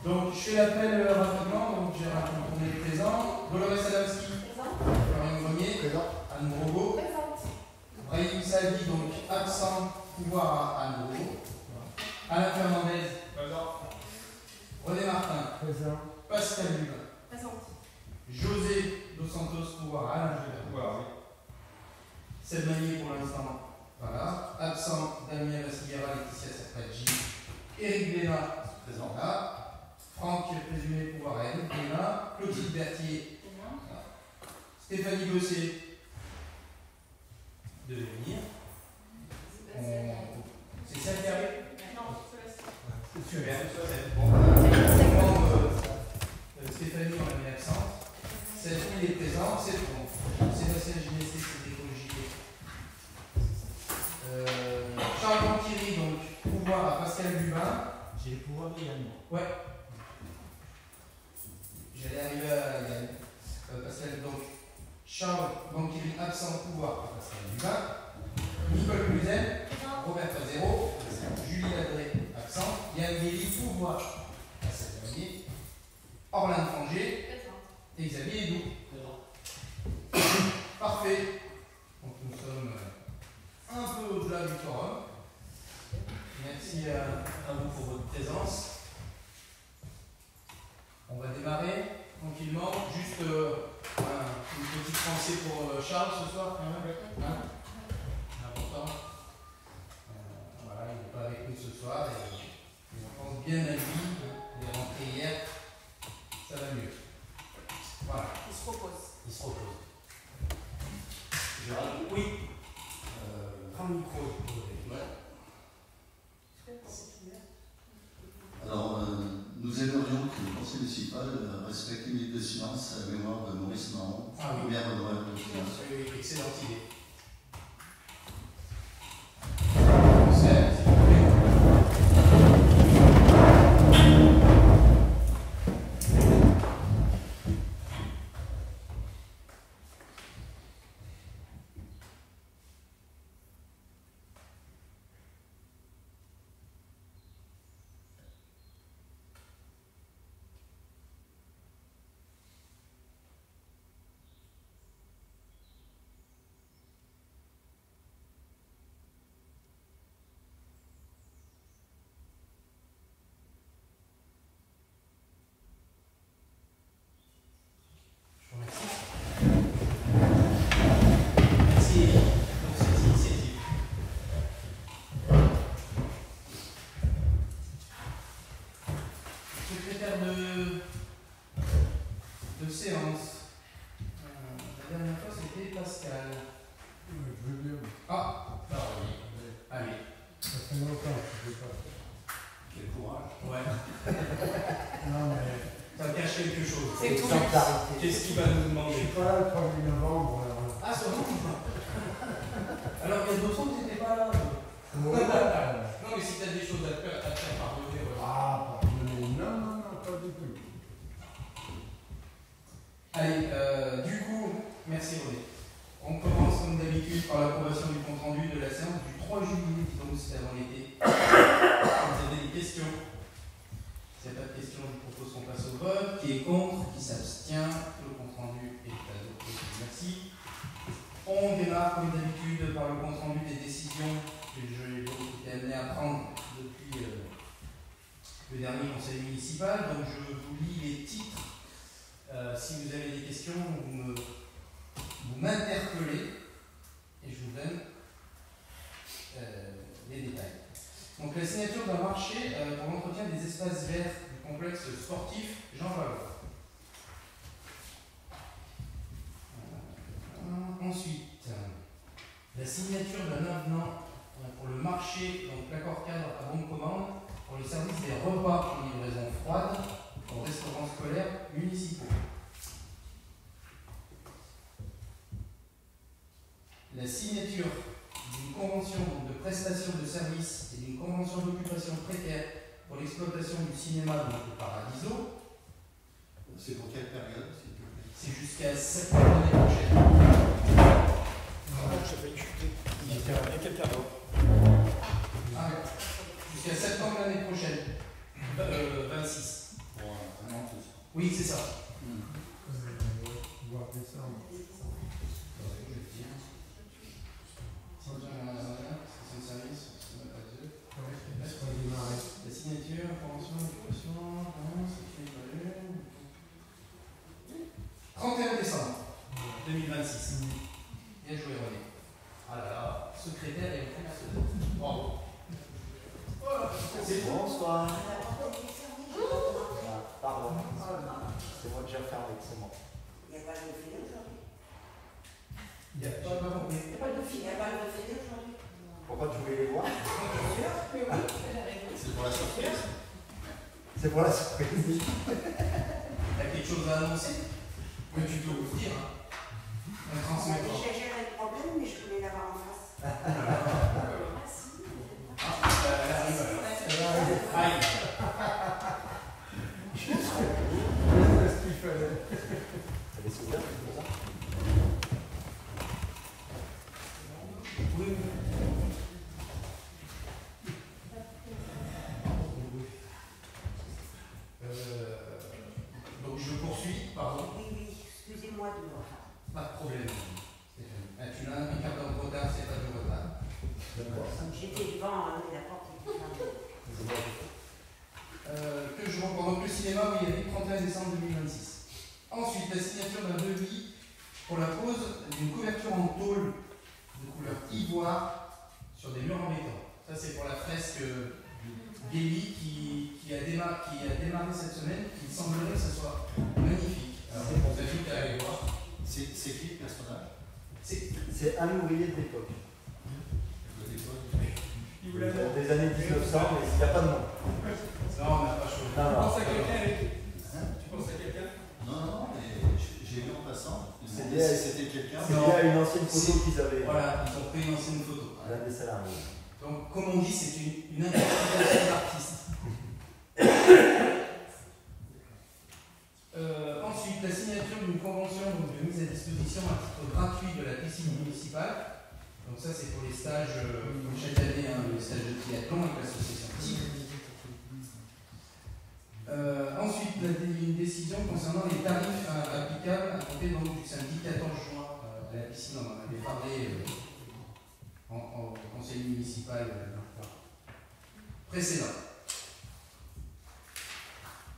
Donc, je fais l'appel rapidement. Donc, j'ai retourné le présent. Dolores Adamski. Présent. Florian Grenier. Présent. Anne Brogo. Présente. Brahim Saadi, donc absent. Pouvoir à Anne Brogo. Alain Fernandez. Présent. René Martin. Présent. Pascal Lubin. Présente. José Dos Santos. Pouvoir à Alain Gélin. Pouvoir, oui. Seb Magnier pour l'instant. Voilà. Absent, Damien Vassiliera, Laetitia Serpaggi, Éric Bénat, présent là. Franck, présumé pouvoir à Éric Bénat. Clotilde Berthier. Voilà. Stéphanie Gosset. Devait venir. C'est celle qui arrive. Non, c'est Super. Bon. Stéphanie, on l'a mis absente. Stéphanie est présente. C'est bon. Sébastien Ginesti, c'est l'écologie. Charles Banquiri, donc pouvoir à Pascal Lubin. J'ai le pouvoir également. Ouais. J'allais arriver à Yann. Pascal, donc Charles Banquiri absent, pouvoir à Pascal Lubin. Nicole Cluzel, Robert Zéro, Julie Ladré absent. Yann Guély, pouvoir à Pascal Lubin. Orlane Franger et Xavier Edou. Parfait. Donc nous sommes un peu au-delà du forum. Merci à vous pour votre présence. On va démarrer tranquillement. Juste une petite pensée pour Charles ce soir, quand même. Hein, important. Voilà, il n'est pas avec nous ce soir. Et on pense bien à lui. Il est rentré hier. Ça va mieux. Voilà. Il se repose. Il se repose. Oui. Prends le micro. Ouais. Alors, nous aimerions que le conseil municipal respecte une minute de silence à la mémoire de Maurice Marron, première honorable de silence. Oui, excellente idée. Qu'est-ce qu'il va nous demander? Je suis pas là le 1er novembre. Ah, c'est bon. Alors, il y a d'autres fois que tu n'étais pas là. Non, mais si tu as des choses à te faire pardonner. Voilà. Ah, pardonnez. Non, pas du tout. Allez, du coup, merci René. On commence comme d'habitude par l'approbation du compte-rendu de la séance du 3 juillet, donc c'était avant l'été. Vous avez des questions? S'il n'y a pas de questions, je propose qu'on passe au vote. Qui est contre? Qui s'abstient? Le compte-rendu est adopté. Merci. On démarre comme d'habitude par le compte-rendu des décisions que j'ai été amené à prendre depuis le dernier conseil municipal. Donc je vous lis les titres. Si vous avez des questions, vous m'interpellez et je vous donne les détails. Donc la signature d'un marché pour l'entretien des espaces verts du complexe sportif Jean Valois. Ensuite, la signature d'un avenant pour le marché, donc l'accord cadre à bonne commande pour le service des repas en livraison froide aux restaurants scolaires municipaux. La signature d'une convention de prestation de services et d'une convention d'occupation précaire pour l'exploitation du cinéma donc le Paradiso. C'est pour quelle période, s'il te plaît? C'est jusqu'à septembre l'année prochaine. J'ai failli chuter. Il y a quelqu'un d'autre. Jusqu'à septembre l'année prochaine. 26. Oui, c'est ça. Voir décembre. La signature, information, éducation, sécurité. 31 décembre 2026. Bien joué, René. Ah là là, secrétaire et fonctionnaire. Bravo. C'est bon. Bonsoir. Ah, pardon. C'est moi que j'ai refermé, c'est moi. Il n'y a pas de défilé aujourd'hui. Il n'y a pas compris. Il n'y a pas de défilé aujourd'hui. Pourquoi tu voulais les voir? Bien sûr, mais oui, elle a raison. C'est pour la surprise. C'est pour la surprise. T'as quelque chose à annoncer? Que tu peux vous dire. On transmettra. J'ai géré le problème, mais je voulais l'avoir en face. Aïe. C'est ce qu'il fallait. T'as des souvenirs de ça? Oui. Donc je poursuis, pardon. Oui, excusez-moi de me refaire. Pas de problème, Stéphane. Tu l'as un quart d'heure de retard, c'est pas de retard. J'étais devant, mais la porte était fermée. Que je reprends. Donc le cinéma, oui, il y avait le 31 décembre 2026. Ensuite, la signature d'un devis pour la pose d'une couverture en tôle de couleur ivoire sur des murs en béton. Ça, c'est pour la fresque Guéli qui a démarré cette semaine. Il semblerait que ça soit magnifique. Alors, on vous invite à aller voir. C'est qui le personnage? C'est un ouvrier de l'époque. Il vous l'a dit. Des années 1900, mais il n'y a pas de nom. Non, on n'a pas choisi. Non, Tu non. penses à quelqu'un avec Hein? Tu penses à quelqu'un? Non, mais j'ai vu en passant. C'est Si lié à- c'était quelqu'un. C'est lié à une ancienne photo qu'ils avaient. Voilà, ils ont pris une ancienne photo. L'un des salariés. Donc, comme on dit, c'est une interprétation d'artiste. Ensuite, la signature d'une convention donc, de mise à disposition à titre gratuit de la piscine municipale. Donc ça, c'est pour les stages, comme chaque année, les stages de triathlon avec l'association TIC. Ensuite, une décision concernant les tarifs applicables à compter donc, du samedi 14 juin à la piscine. On en avait parlé au conseil municipal précédent.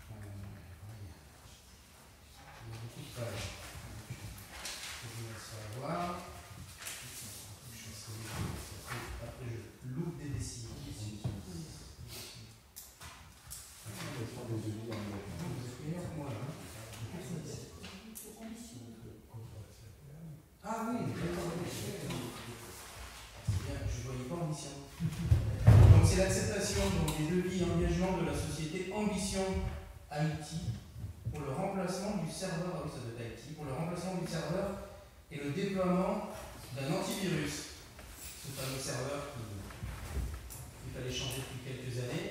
Il y a beaucoup de pages. Je vous laisse voir. Après, je loupe des décisions. Ah oui, c'est bien, je ne voyais pas Ambition. Donc c'est l'acceptation des devis et engagements de la société Ambition Haïti pour le remplacement du serveur, ah oui, ça doit être Haïti, pour le remplacement du serveur et le déploiement d'un antivirus. Ce fameux serveur qu'il fallait changer depuis quelques années.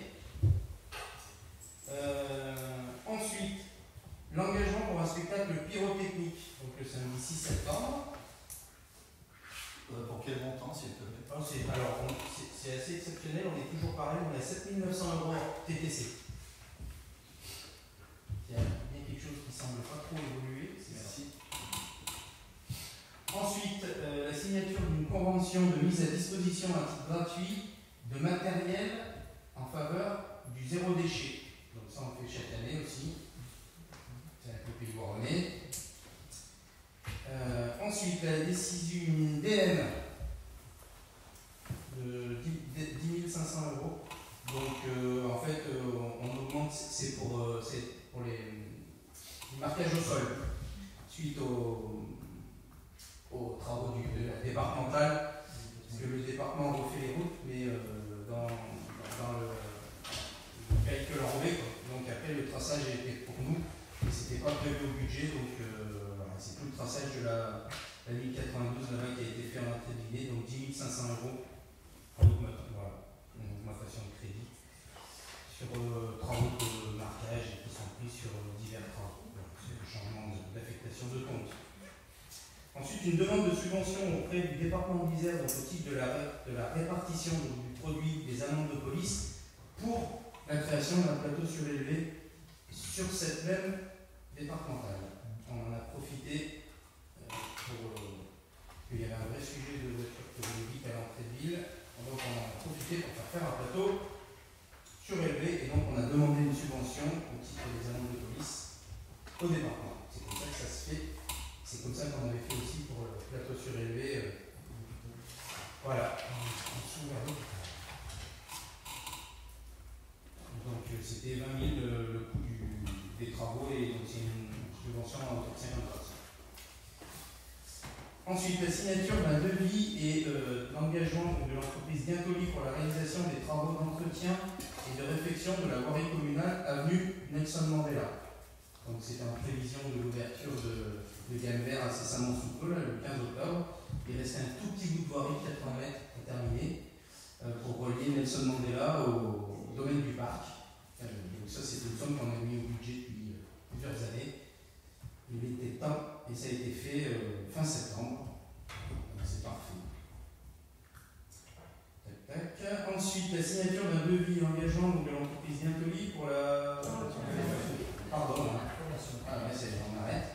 Ensuite, l'engagement pour un spectacle pyrotechnique, donc le samedi 6 septembre. Pour quel montant, s'il te plaît? C'est assez exceptionnel, on est toujours pareil, on a 7 900 € TTC. Il y a bien quelque chose qui ne semble pas trop évoluer. Merci. Ensuite, la signature d'une convention de mise à disposition à titre gratuit de matériel en faveur du zéro déchet. Donc ça, on le fait chaque année aussi. C'est un peu plus René. Ensuite, la décision d'une DM de 10 500 €. Donc, en fait, on augmente, c'est pour les marquages au sol, suite aux travaux de la départementale, parce que le département refait les routes, mais dans le calcul enlevé. Donc, après, le traçage était pour nous, mais ce n'était pas prévu au budget, donc c'est tout le traçage de la ligne 92 là-bas qui a été fait en entrée de l'idée, donc 10 500 € en augmentation de crédit sur travaux de marquage qui sont pris sur divers travaux. C'est le changement d'affectation de compte. Ensuite, une demande de subvention auprès du département d'Isère au titre de la répartition du produit des amendes de police pour la création d'un plateau surélevé sur cette même départementale. On en a profité il y avait un vrai sujet de voiture technologique à l'entrée de ville. Donc on en a profité pour faire un plateau surélevé et donc on a demandé une subvention au titre des amendes de police au département. C'est comme ça que ça se fait. C'est comme ça qu'on avait fait aussi pour le plateau surélevé. Voilà, en dessous vers l'hôpital. Donc c'était 20 000 le coût des travaux et donc c'est une subvention à hauteur de 50%. Ensuite, la signature d'un devis et l'engagement de l'entreprise Diantoli pour la réalisation des travaux d'entretien et de réfection de la voirie communale avenue Nelson Mandela. Donc c'était en prévision de l'ouverture de gamme vert incessamment sous peu, là, le 15 octobre. Il restait un tout petit bout de voirie de 80 mètres à terminer pour relier Nelson Mandela au domaine du parc. Donc ça c'est une somme qu'on a mis au budget depuis plusieurs années. Il était temps et ça a été fait fin septembre. C'est parfait. Tac, tac. Ensuite, la signature d'un devis et engagement de l'entreprise Diantoli pour la. Pardon. Ah, mais c'est on arrête.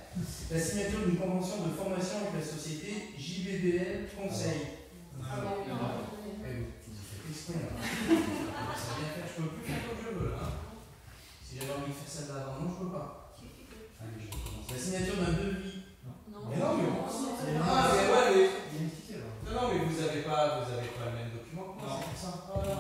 La signature d'une convention de formation avec la société JBDL Conseil. Ah bon, non. Vous exprès là. Ça bien fait, je peux plus faire comme je veux là. Si j'avais envie de faire celle-là avant, non, je peux pas. Allez, je recommence. La signature d'un devis. Non. Mais non, mais Ah, mais ouais, mais. Il y a une petite erreur. Non, non, mais vous avez pas le même document que moi, c'est pour ça. Voilà.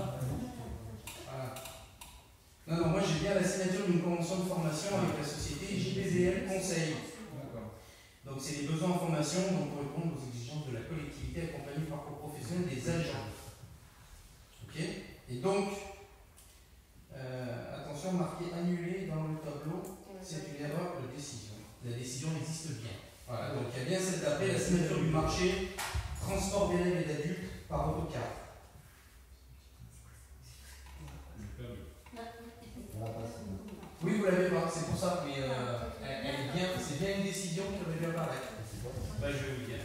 Non, non, moi j'ai bien la signature d'une convention de formation avec la société JBDL Conseil. D'accord. Donc c'est les besoins en formation pour répondre aux exigences de la collectivité accompagnée par le professionnel des agents. Ok. Et donc, attention, marqué annulé dans le tableau, c'est une erreur de décision. La décision existe bien. Voilà, donc il y a bien cette d'après la signature du marché, transport d'élèves et d'adultes par autocar. Oui, vous l'avez pas, c'est pour ça, mais elle est bien, c'est bien une décision qui aurait dû apparaître. Bah, je vais vous dire.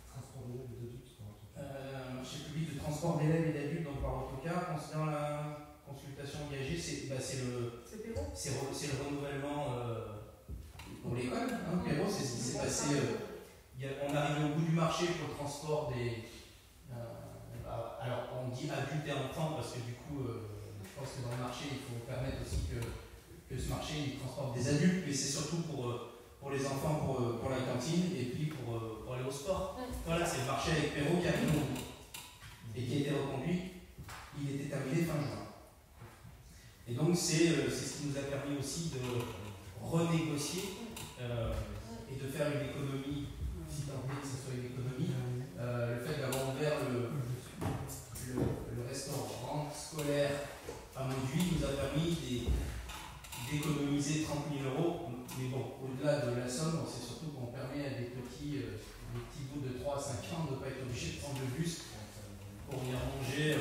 Transport d'élèves et d'adultes par autocar. Marché public de transport d'élèves et d'adultes donc par autocar, considérant la consultation engagée, c'est le renouvellement pour l'école. Hein, Perrault, c'est ce qui s'est passé. On arrive au bout du marché pour le transport des. Alors, on dit adultes et enfants parce que du coup, je pense que dans le marché, il faut permettre aussi que ce marché il transporte des adultes, mais c'est surtout pour les enfants, pour la cantine et puis pour aller au sport. Voilà, c'est le marché avec Perrault qui a mis au bout et qui a été reconduit. Il était terminé fin juin. Et donc, c'est ce qui nous a permis aussi de renégocier et de faire une économie, si tant est que ce soit une économie. Le fait d'avoir ouvert le restaurant scolaire à Mauduit nous a permis d'économiser 30 000 €. Mais bon, au-delà de la somme, c'est surtout qu'on permet à des petits bouts de 3 à 5 ans de ne pas être obligés de prendre le bus pour venir manger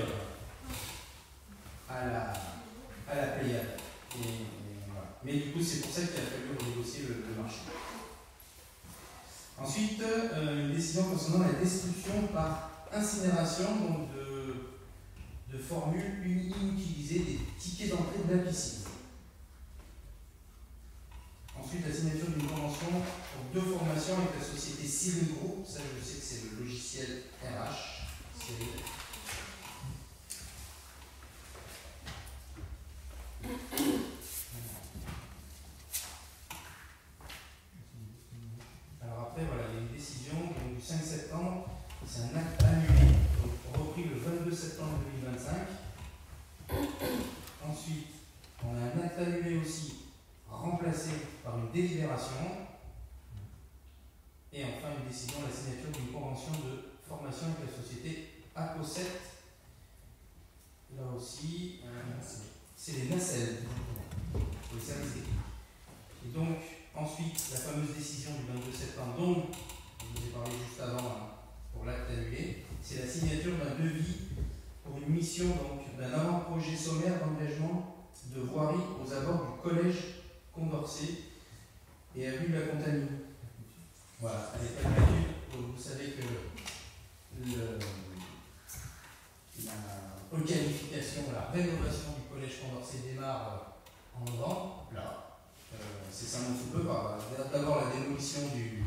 à la Pléiade. Voilà. Mais du coup, c'est pour ça qu'il a fallu renégocier le marché. Ensuite, une décision concernant la destruction par incinération donc de formules inutilisées des tickets d'entrée de la piscine. Ensuite, la signature d'une convention pour 2 formations avec la société Cyril Group. Ça, je sais que c'est le logiciel RH. Cyril. Alors après, voilà, il y a une décision donc, du 5 septembre. C'est un acte annulé, donc repris le 22 septembre 2025. Ensuite, on a un acte annulé aussi, remplacé par une délibération. Et enfin, une décision, la signature d'une convention de formation avec la société ACO7. Là aussi, c'est les nacelles pour les services techniques. Et donc, ensuite, la fameuse décision du 22 septembre, dont je vous ai parlé juste avant pour l'acte annulé, c'est la signature d'un devis pour une mission d'un avant-projet sommaire d'engagement de voirie aux abords du collège Condorcet et avenue de la Compagnie. Voilà, à l'état d'étude, vous savez que la requalification, la rénovation du collège Condorcet démarre en novembre. Là, c'est ça mon peu. D'abord la démolition du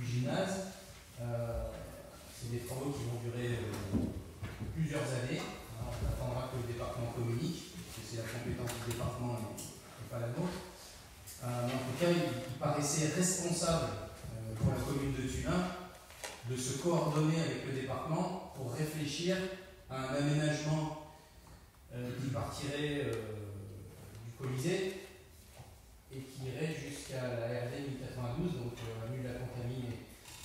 gymnase. C'est des travaux qui vont durer plusieurs années. On attendra que le département communique, parce que c'est la compétence du département et pas la nôtre. Mais en tout cas, il paraissait responsable pour la commune de Thuin de se coordonner avec le département pour réfléchir à un aménagement qui partirait du Colisée et qui irait jusqu'à la RD 1092, donc l'avenue de la Contamine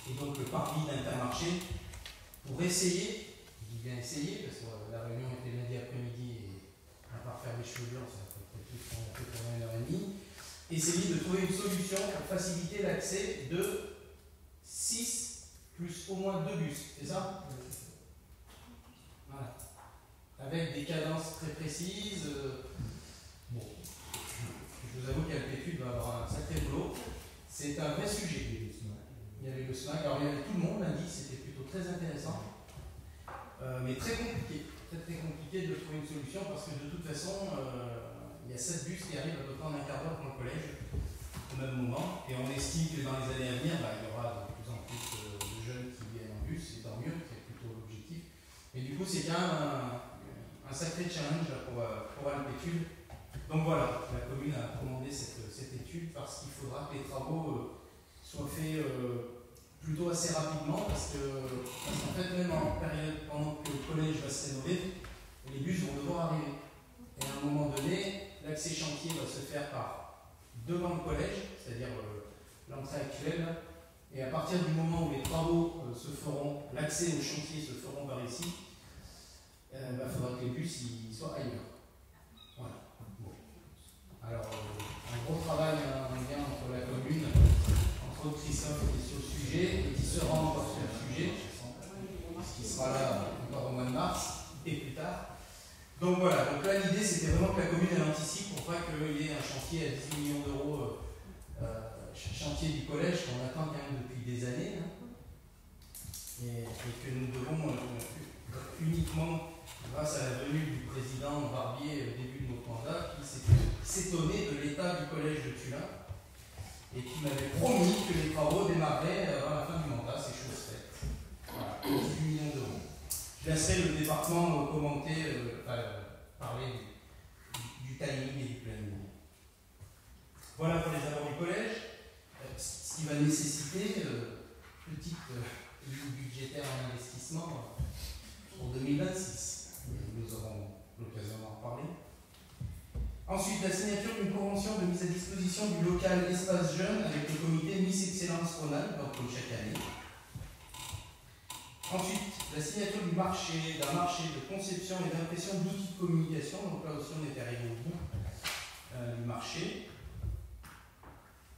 et donc le parvis d'Intermarché, pour essayer, je dis bien essayer, parce que la réunion était lundi après-midi et à part faire les cheveux, ça fait plus qu'on a fait pendant 1h30, essayer de trouver une solution pour faciliter l'accès de 6 plus au moins 2 bus, c'est ça? Voilà. Avec des cadences très précises. Bon, je vous avoue qu'Alpétude va avoir un sacré boulot. C'est un vrai sujet. Il y avait le SMAC, alors il y avait tout le monde lundi, c'était plutôt très intéressant, mais très compliqué. Très compliqué de trouver une solution parce que de toute façon, il y a 7 bus qui arrivent à peu près en un quart d'heure dans le collège au même moment, et on estime que dans les années à venir, il y aura de plus en plus de jeunes qui viennent en bus, et tant mieux, c'est plutôt l'objectif. Mais du coup, c'est quand même un sacré challenge là, pour Alpétude. Donc voilà, la commune a commandé cette étude parce qu'il faudra que les travaux soient faits plutôt assez rapidement parce qu'en fait, même en période pendant que le collège va se rénover, les bus vont devoir arriver. Et à un moment donné, l'accès chantier va se faire par devant le collège, c'est-à-dire l'entrée actuelle, et à partir du moment où les travaux se feront, l'accès au chantier se feront par ici, il faudra que les bus soient ailleurs. Voilà. Bon. Alors, un gros travail en lien entre la commune, entre Christophe qui est sur le sujet et qui se rend encore sur le sujet, qui sera là encore au mois de mars et plus tard. Donc voilà, donc là l'idée c'était vraiment que la commune elle anticipe pour pas qu'il y ait un chantier à 10 millions d'euros, chantier du collège qu'on attend quand même depuis des années, hein, et que nous devons uniquement grâce à la venue du président Barbier au début de notre mandat, qui s'étonnait de l'état du collège de Thuin et qui m'avait promis que les travaux démarraient avant la fin du mandat, c'est chose faite. Voilà, 18 millions d'euros. Je laisserai le département commenter, parler du timing et du planning. Voilà pour les abords du collège. Ce qui va nécessiter petite ligne budgétaire en investissement pour 2026. Nous aurons l'occasion d'en reparler. Ensuite, la signature d'une convention de mise à disposition du local Espace Jeune avec le comité Miss Excellence Rhône-Alpes, donc comme chaque année. Ensuite, la signature d'un marché de conception et d'impression d'outils de communication. Donc là aussi, on est arrivé au bout du marché.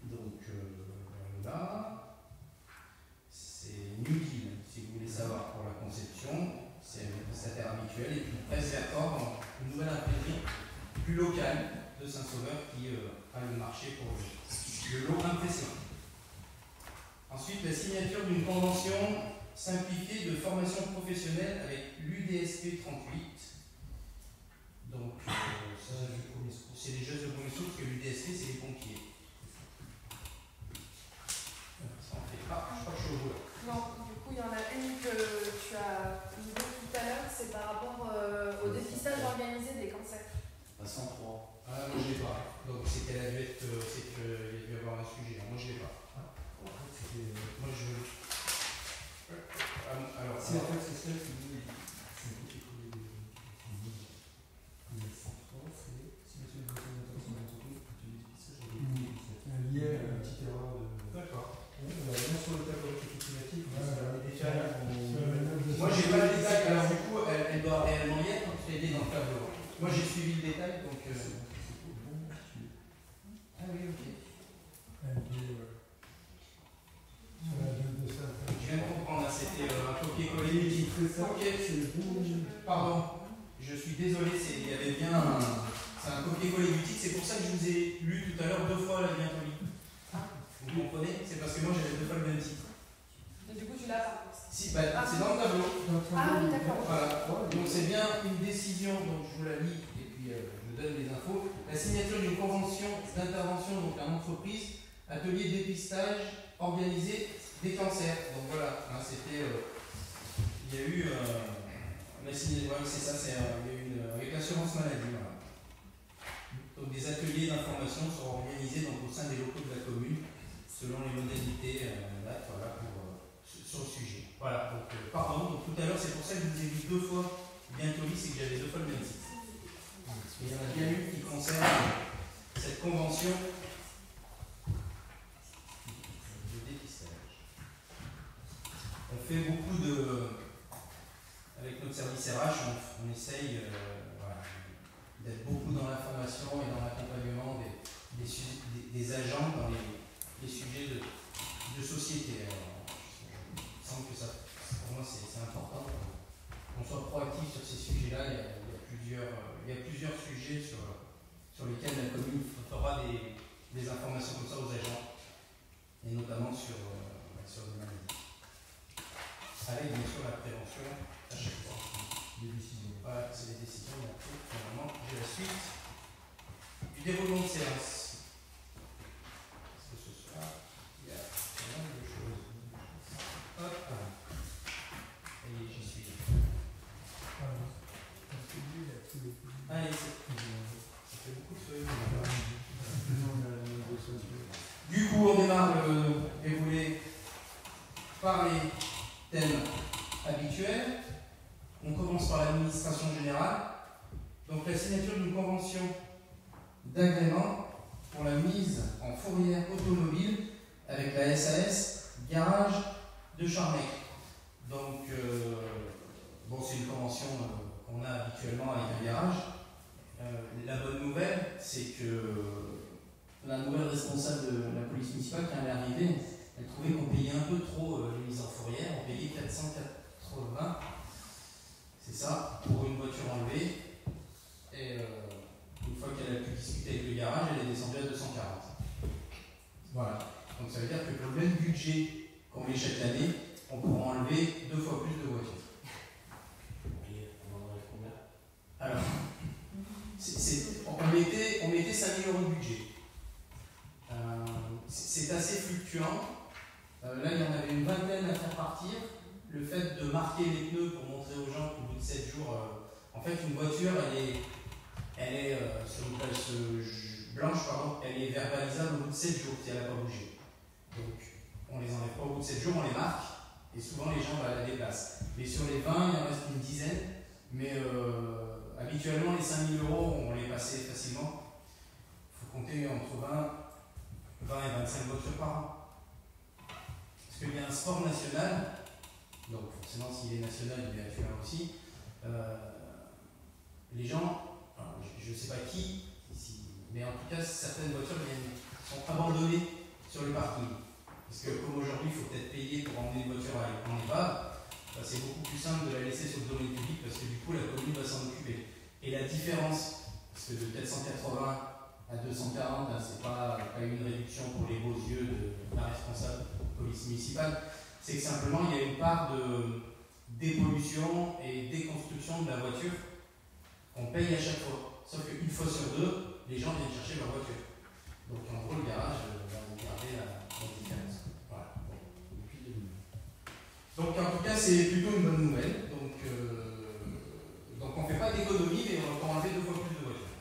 Donc là, c'est New Deal, si vous voulez savoir, pour la conception. C'est le prestataire habituel. Et puis Presse Vercors, une nouvelle imprimerie plus locale de Saint-Sauveur qui a le marché pour le lot impression. Ensuite, la signature d'une convention simplifiée de formation professionnelle avec l'UDSP 38. Donc, c'est les jeux de premier souffle que l'UDSP, c'est les pompiers. Ça en fait pas, je crois que je suis au bout là. Non, du coup, il y en a une que tu as dit tout à l'heure, c'est par rapport au dépistage organisé des cancers. À 103. Ah, moi je l'ai pas. Donc c'est qu'elle a dû être. C'est qu'il y a dû avoir un sujet. Moi je l'ai pas. Moi je. Alors. Si en fait c'est celle qui dit. C'est un copier-coller il y a 103, c'est. Si monsieur le directeur d'attention d'entreprise, quand tu dis ça, j'avais lié à une petite erreur de. D'accord. Même sur le tableau rectificatif, Moi j'ai pas le détail. Alors du coup, elle doit réellement y être quand tu l'as aidé dans le tableau. Moi j'ai suivi le détail donc. Ah oui, ok. Je viens de comprendre, c'était un copier-coller utile. Ok, pardon, je suis désolé, il y avait bien c'est un copier-coller utile, c'est pour ça que je vous ai lu tout à l'heure 2 fois la bientôt. Vous comprenez? C'est parce que moi j'avais 2 fois le même titre. Et du coup, tu l'as pas. Si, c'est dans le tableau. Ah oui, d'accord. Voilà. Donc c'est bien une décision, donc je vous la lis et puis je vous me donne les infos. La signature d'une convention d'intervention donc en entreprise, atelier dépistage organisé des cancers. Donc voilà, hein, c'était. Il y a eu. C'est ça, il y a eu avec l'assurance maladie. Voilà. Donc des ateliers d'information seront organisés donc, au sein des locaux de la commune, selon les modalités voilà, sur le sujet. Voilà, donc, pardon, donc tout à l'heure, c'est pour ça que je vous ai vu 2 fois bientôt dit, c'est que j'avais 2 fois le même site. Il y en a bien une qui concerne cette convention de dépistage. On fait beaucoup de. Avec notre service RH, on essaye voilà, d'être beaucoup dans l'information et dans l'accompagnement des agents dans les sujets de société. Alors, il me semble que ça, pour moi, c'est important qu'on soit proactif sur ces sujets-là. Il y a plusieurs sujets sur lesquels la commune fera des informations comme ça aux agents, et notamment sur les maladies. Avec bien sûr la prévention à chaque fois. Les décisions. Voilà, c'est les décisions, mais après, finalement, j'ai la suite du déroulement de séance. Parce que ce soir, il y a pas mal de choses. Hop. Et j'y suis. Allez, ça fait beaucoup de feuilles. Du coup, on démarre le déroulé par les thèmes habituels. On commence par l'administration générale. Donc la signature d'une convention d'agrément pour la mise en fourrière automobile avec la SAS Garage de Charmec. Donc c'est une convention qu'on a habituellement avec un garage. La bonne nouvelle, c'est que la nouvelle responsable de la police municipale, quand elle est arrivée, elle trouvait qu'on payait un peu trop les mises en fourrière. On payait 480, c'est ça, pour une voiture enlevée. Et une fois qu'elle a pu discuter avec le garage, elle est descendue à 240. Voilà. Donc ça veut dire que pour le même budget qu'on met chaque année, on pourra enlever 2 fois plus de voitures. Et on en enlève combien? Alors, on mettait 5 000 € de budget. C'est assez fluctuant. Là, il y en avait une vingtaine à faire partir. Le fait de marquer les pneus pour montrer aux gens qu'au bout de 7 jours, en fait, une voiture, elle est sur une place blanche, elle est verbalisable au bout de 7 jours si elle n'a pas bougé. Donc, on les enlève pas au bout de 7 jours, on les marque, et souvent les gens la déplacent. Mais sur les 20, il en reste une dizaine, mais habituellement, les 5 000 €, on les passait facilement. Il faut compter entre 20 et 25 voitures par an. Parce qu'il y a un sport national, donc forcément s'il est national, il est national aussi. Les gens, je ne sais pas qui, mais en tout cas certaines voitures sont abandonnées sur le parking. Parce que comme aujourd'hui il faut peut-être payer pour emmener une voiture en épave, c'est beaucoup plus simple de la laisser sur le domaine public parce que du coup la commune va s'en occuper. Et la différence, parce que de 480 à 240, c'est pas une réduction pour les beaux yeux de la responsable police municipale, c'est que simplement il y a une part de dépollution et déconstruction de la voiture qu'on paye à chaque fois. Sauf qu'une fois sur 2, les gens viennent chercher leur voiture. Donc en gros le garage va garder la différence. Voilà. Donc en tout cas c'est plutôt une bonne nouvelle. Donc on ne fait pas d'économie, mais on va enlever 2 fois plus de voitures.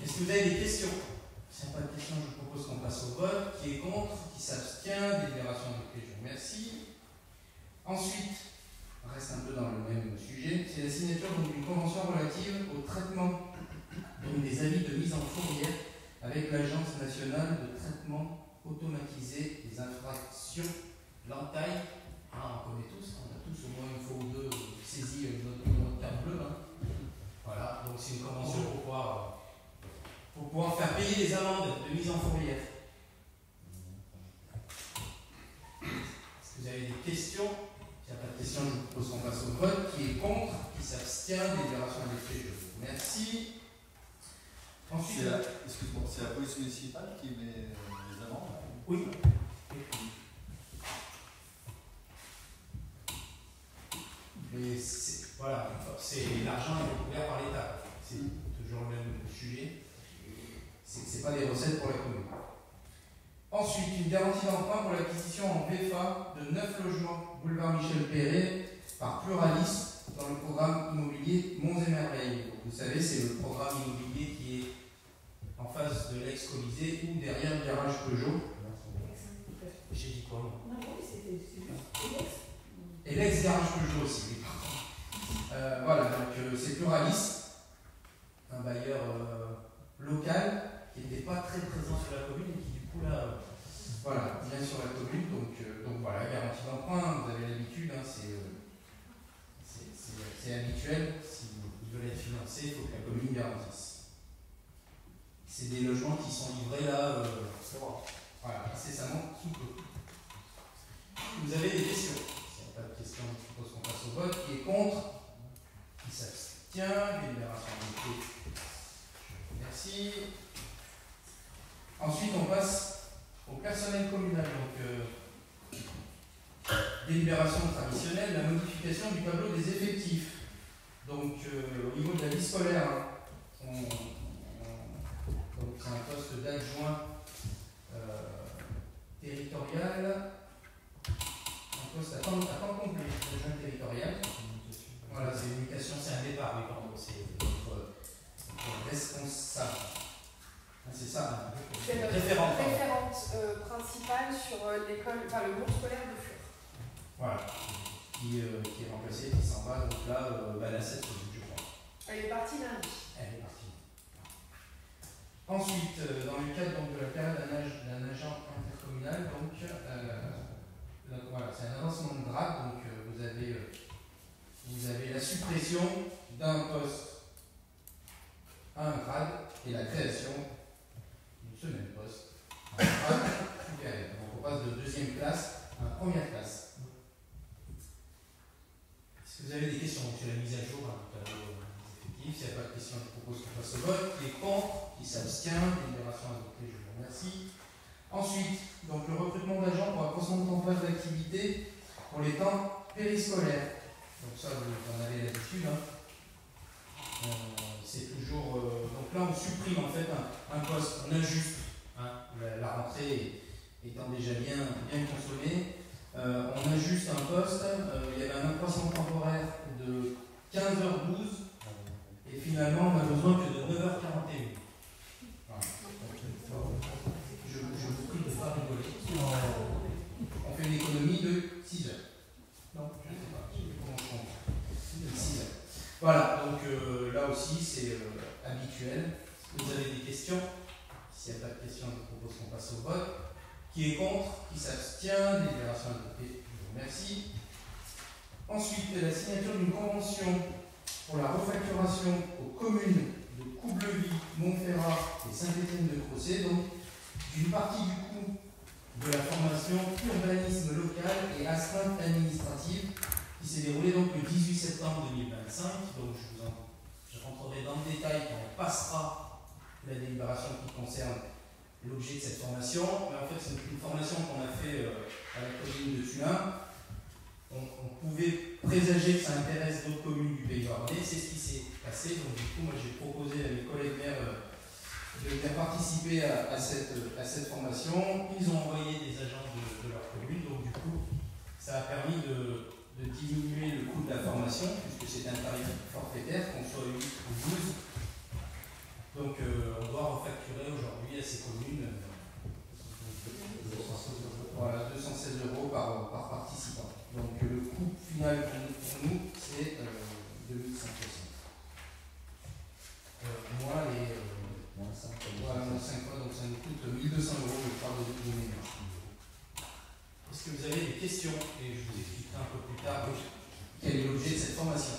Est-ce que vous avez des questions? S'il n'y a pas de questions, je propose qu'on passe au vote. Qui est contre? Qui s'abstient? Délibération adoptée, je vous remercie. Ensuite, on reste un peu dans le même sujet, c'est la signature d'une convention relative au traitement des avis de mise en fourrière avec l'Agence nationale de traitement automatisé des infractions l'entaille. On connaît tous, on a tous au moins une fois ou deux saisi notre carte bleue. Voilà, donc c'est une convention pour pouvoir faire payer les amendes de mise en fourrière. Est-ce que vous avez des questions? S'il n'y a pas de questions, je vous propose qu'on passe au vote. Qui est contre? Qui s'abstient? Délibération adoptée, je vous remercie. Ensuite, excuse-moi, c'est la police municipale qui met les amendes? Oui. Mais voilà, l'argent est couvert par l'État. sera des recettes pour la commune. Ensuite, une garantie d'emprunt pour l'acquisition en VFA de 9 logements boulevard Michel Perret par Pluralis dans le programme immobilier Monts et Merveilles. Vous savez, c'est le programme immobilier qui est en face de l'ex-Colisée ou derrière le garage Peugeot. J'ai dit quoi, moi? Non, oui, c'était l'ex. Et l'ex-garage Peugeot aussi, oui. Voilà, donc c'est Pluralis, un bailleur local qui n'était pas très présent sur la commune et qui du coup là, voilà, vient sur la commune. Donc voilà, garantie d'emprunt, vous avez l'habitude, hein, c'est habituel. Si ils veulent être financés, il faut que la commune garantisse. C'est des logements qui sont livrés là, voilà, incessamment sous peu. Vous avez des questions? S'il n'y a pas de questions, je propose qu'on passe au vote. Qui est contre? Qui s'abstient? Délibération adoptée. Merci. Ensuite, on passe au personnel communal. Donc, délibération traditionnelle, la modification du tableau des effectifs. Donc, au niveau de la vie scolaire, donc c'est un poste d'adjoint territorial, un poste à temps complet, d'adjoint territorial. Voilà, c'est une mutation, c'est un départ, oui, pardon, c'est notre responsable. Ah, c'est ça, C'est notre référente principale sur l'école, enfin le groupe scolaire de Fur. Voilà, qui est remplacée, qui s'en va, donc là, la 7, je crois. Elle est partie lundi. Elle est partie. Ensuite, dans le cadre donc, de la période d'un agent intercommunal, donc, voilà, c'est un avancement de grade, donc vous avez la suppression d'un poste à un grade et la création de ce même poste à un grade supérieur. Donc on passe de deuxième classe à première classe. Est-ce que vous avez des questions sur la mise à jour du tableau des effectifs? S'il n'y a pas de questions, je propose qu'on passe au vote. Qui est contre? Qui s'abstient? Délibération adoptée, je vous remercie. Ensuite, donc le recrutement d'agents pour la constante en phase d'activité pour les temps périscolaires. Donc ça, vous en avez l'habitude. Hein. C'est toujours... donc là, on supprime en fait un poste, on ajuste. Hein, la rentrée étant déjà bien consommée. On ajuste un poste. Il y avait un accroissement temporaire de 15h12 et finalement, on n'a besoin que de 9h41. Voilà. Je vous prie de ne pas rigoler. On fait une économie de 6 heures. Non, je ne sais pas. Comment je compte 6 heures. Voilà, donc là aussi c'est habituel. Est-ce que vous avez des questions? S'il n'y a pas de questions, je propose qu'on passe au vote. Qui est contre? Qui s'abstient? Délibération adoptée. Je vous remercie. Ensuite, la signature d'une convention pour la refacturation aux communes de Coubleville, Montferrat et Saint-Étienne-de-Crossé, donc d'une partie du coût de la formation urbanisme local et astreinte administrative qui s'est déroulée donc le 18 septembre 2025. Donc je rentrerai dans le détail quand on passera la délibération qui concerne l'objet de cette formation. Mais en fait, c'est une formation qu'on a fait à la commune de Thuin. On pouvait présager que ça intéresse d'autres communes du Pays Bordelais. C'est ce qui s'est passé. Donc du coup, moi j'ai proposé à mes collègues maires de venir participer à cette formation. Ils ont envoyé des agents de leur commune. Donc du coup, ça a permis de diminuer le coût de la formation, puisque c'est un tarif forfaitaire, qu'on soit 8 ou 12. Donc on doit refacturer aujourd'hui à ces communes 216 € par participant. Donc le coût final pour nous, c'est 2160. Moi, moins 5 fois, donc ça nous coûte 1200 € je crois de ménage. Est-ce que vous avez des questions? Et je vous expliquerai un peu plus tard quel est l'objet de cette formation.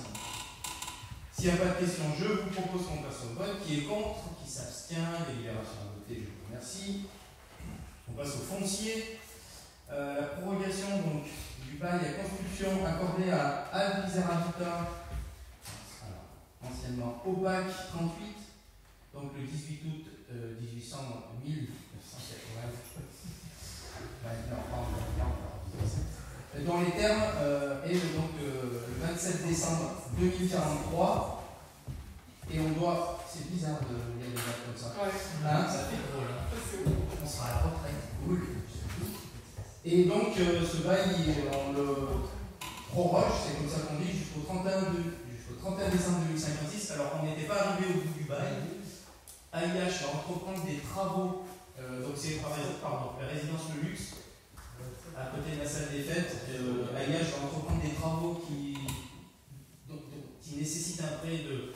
S'il n'y a pas de questions, je vous propose qu'on passe au vote. Qui est contre? Qui s'abstient? Délibération adoptée, je vous remercie. On passe au foncier. La prorogation donc, du bail à construction accordé à Alvizar anciennement OPAC 38, donc le 18 août 1980. Dont les termes est donc le 27 décembre 2043. Et on doit. C'est bizarre de lire des dates comme ça. Ouais. Hein, ça fait drôle. Et donc, ce bail, on le proroge, c'est comme ça qu'on dit, jusqu'au 31 décembre 2056. Alors, on n'était pas arrivé au bout du bail. AIH va entreprendre des travaux, donc c'est la résidence Le Luxe, à côté de la salle des fêtes. AIH va entreprendre des travaux qui nécessitent un prêt de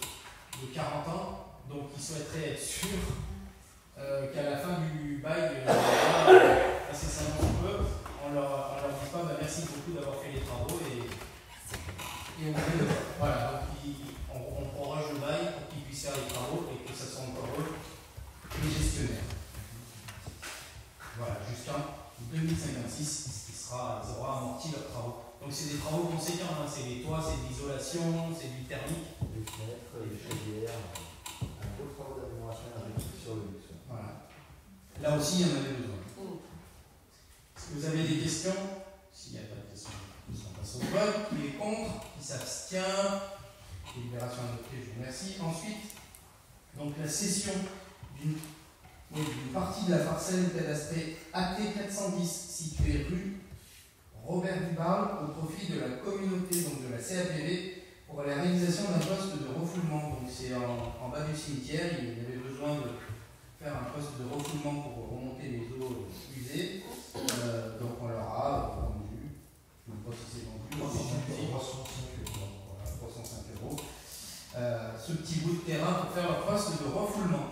40 ans, donc ils souhaiteraient être sûrs qu'à la fin du bail, assez simplement un peu, on leur dit pas merci beaucoup d'avoir fait les travaux et on fait le bail. Voilà, donc on proroge le bail pour qu'ils puissent faire les travaux et que ça soit encore eux les gestionnaires. Voilà, jusqu'en 2056, ils auront amorti leurs travaux. Donc c'est des travaux conséquents, hein. C'est les toits, c'est de l'isolation, c'est du thermique. Les fenêtres, les chaudières, un gros travaux d'amélioration énergétique sur le luxe. Voilà. Là aussi, il y en avait besoin. Est-ce que vous avez des questions? S'il n'y a pas de questions, on passe au vote. Qui est contre? Qui s'abstient? Délibération adoptée, je vous remercie. Ensuite, donc la cession d'une partie de la parcelle cadastrée AT 410 située rue Robert Dubarle au profit de la communauté, donc de la CAPV, pour la réalisation d'un poste de refoulement. Donc c'est en bas du cimetière, il y avait besoin de faire un poste de refoulement pour remonter les eaux usées. Donc on leur a vendu, je ne sais pas si c'est vendu, 305 €. Ce petit bout de terrain pour faire leur poste de refoulement.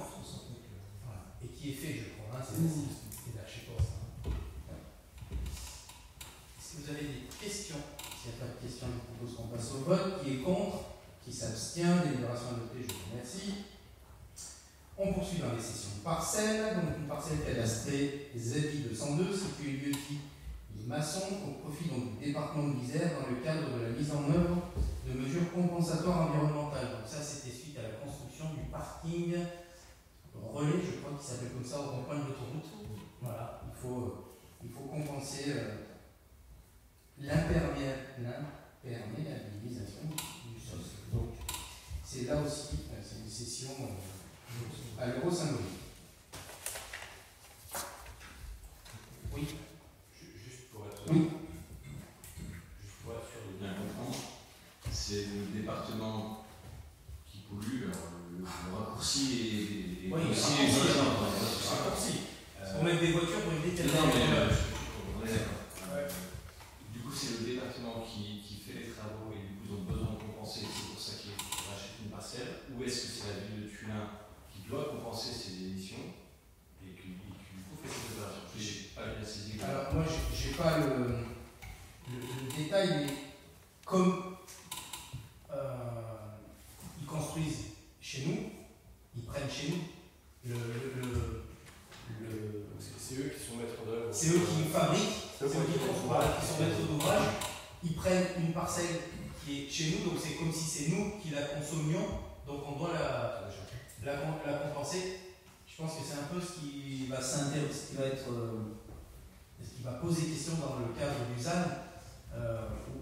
Voilà. Et qui est fait, je crois, hein, c'est l'archiposte. Est-ce que vous avez des questions? S'il n'y a pas de questions, je propose qu'on passe au vote. Qui est contre? Qui s'abstient? Délibération adoptée, je vous remercie. On poursuit dans les sessions de parcelles. Donc une parcelle cadastrée ZI 202 située lieu-dit Masson au profit donc, du département de l'Isère dans le cadre de la mise en œuvre de mesures compensatoires environnementales. Donc ça, c'était suite à la construction du parking relais, je crois qu'il s'appelle comme ça, au rond-point de l'autoroute. Voilà, il faut compenser l'imperméabilisation du sol. Donc, c'est là aussi, c'est une session à l'euro symbolique. Oui. Juste pour être oui. Sûr de bien comprendre, c'est le département qui pollue, le raccourci est oui, aussi raccourci. Pour mettre des voitures pour éviter qu'elles non, mais on est d'accord. Du coup, c'est le département qui fait les travaux et du coup, ils ont besoin de compenser. C'est pour ça qu'ils rachètent une parcelle. Ou est-ce que c'est la ville de Tullin qui doit compenser ses émissions et qui du coup fait cette opération? Je n'ai pas bien saisi. Alors, moi, j'ai pas le détail, mais comme ils construisent chez nous, ils prennent chez nous c'est eux qui sont maîtres d'œuvre. C'est eux qui fabriquent, c'est eux qui construisent, qui sont maîtres d'ouvrage. Ils prennent une parcelle qui est chez nous, donc c'est comme si c'est nous qui la consommions, donc on doit la compenser. Je pense que c'est un peu ce qui va poser question dans le cadre du ZAN,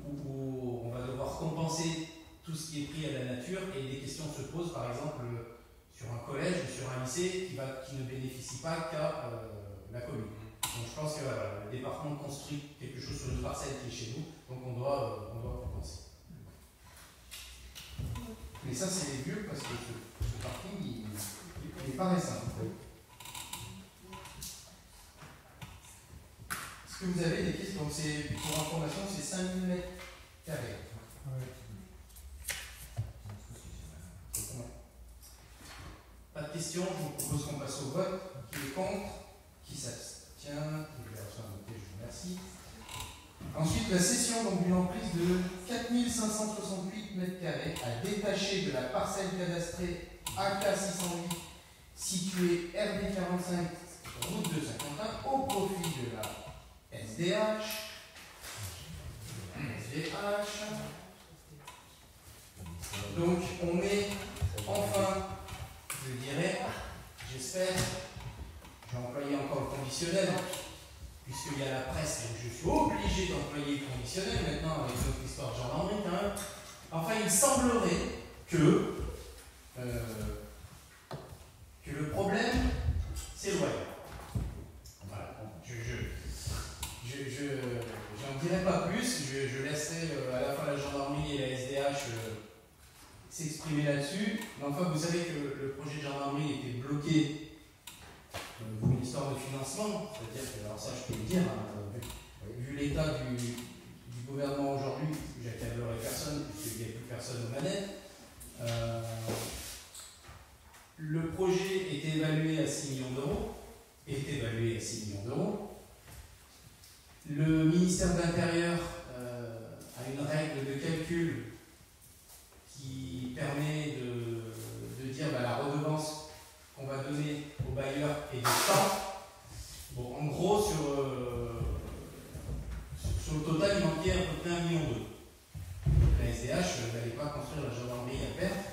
où on va devoir compenser tout ce qui est pris à la nature, et des questions se posent, par exemple, sur un collège ou sur un lycée qui ne bénéficie pas qu'à la commune. Donc je pense que le département construit quelque chose sur une parcelle qui est chez nous, donc on doit compenser. Mais ça, c'est les vieux, parce que ce parking, il n'est pas récent. Est-ce que vous avez des questions? Donc pour information, c'est 5000 mètres carrés. Pas de questions, je vous propose qu'on passe au vote. Qui est contre? Qui s'abstient? Délibération adoptée, je vous remercie. Ensuite, la cession d'une emprise de 4568 m² à détacher de la parcelle cadastrée AK 608 située RD 45 route de Saint-Quentin au profit de la SDH. Donc, on est enfin, je dirais, j'espère, j'ai employé encore le conditionnel, puisqu'il y a la presse, donc je suis obligé d'employer le conditionnel maintenant avec notre histoire de Jean-Henri quand même. Enfin, il semblerait que le problème, c'est le loyer. Voilà. je laisserai à la fois la gendarmerie et la SDH s'exprimer là-dessus. Mais enfin, vous savez que le projet de gendarmerie était bloqué pour une histoire de financement. C'est-à-dire que, alors ça je peux le dire, vu l'état du gouvernement aujourd'hui, j'accablerai personne, puisqu'il n'y a plus personne aux manettes. Le projet est évalué à 6 millions d'euros. Le ministère de l'Intérieur a une règle de calcul qui permet de dire la redevance qu'on va donner au bailleur est de temps. Bon, en gros, sur le total, il manquait à peu près 1,2 million. La SDH n'allait pas construire la gendarmerie à perte.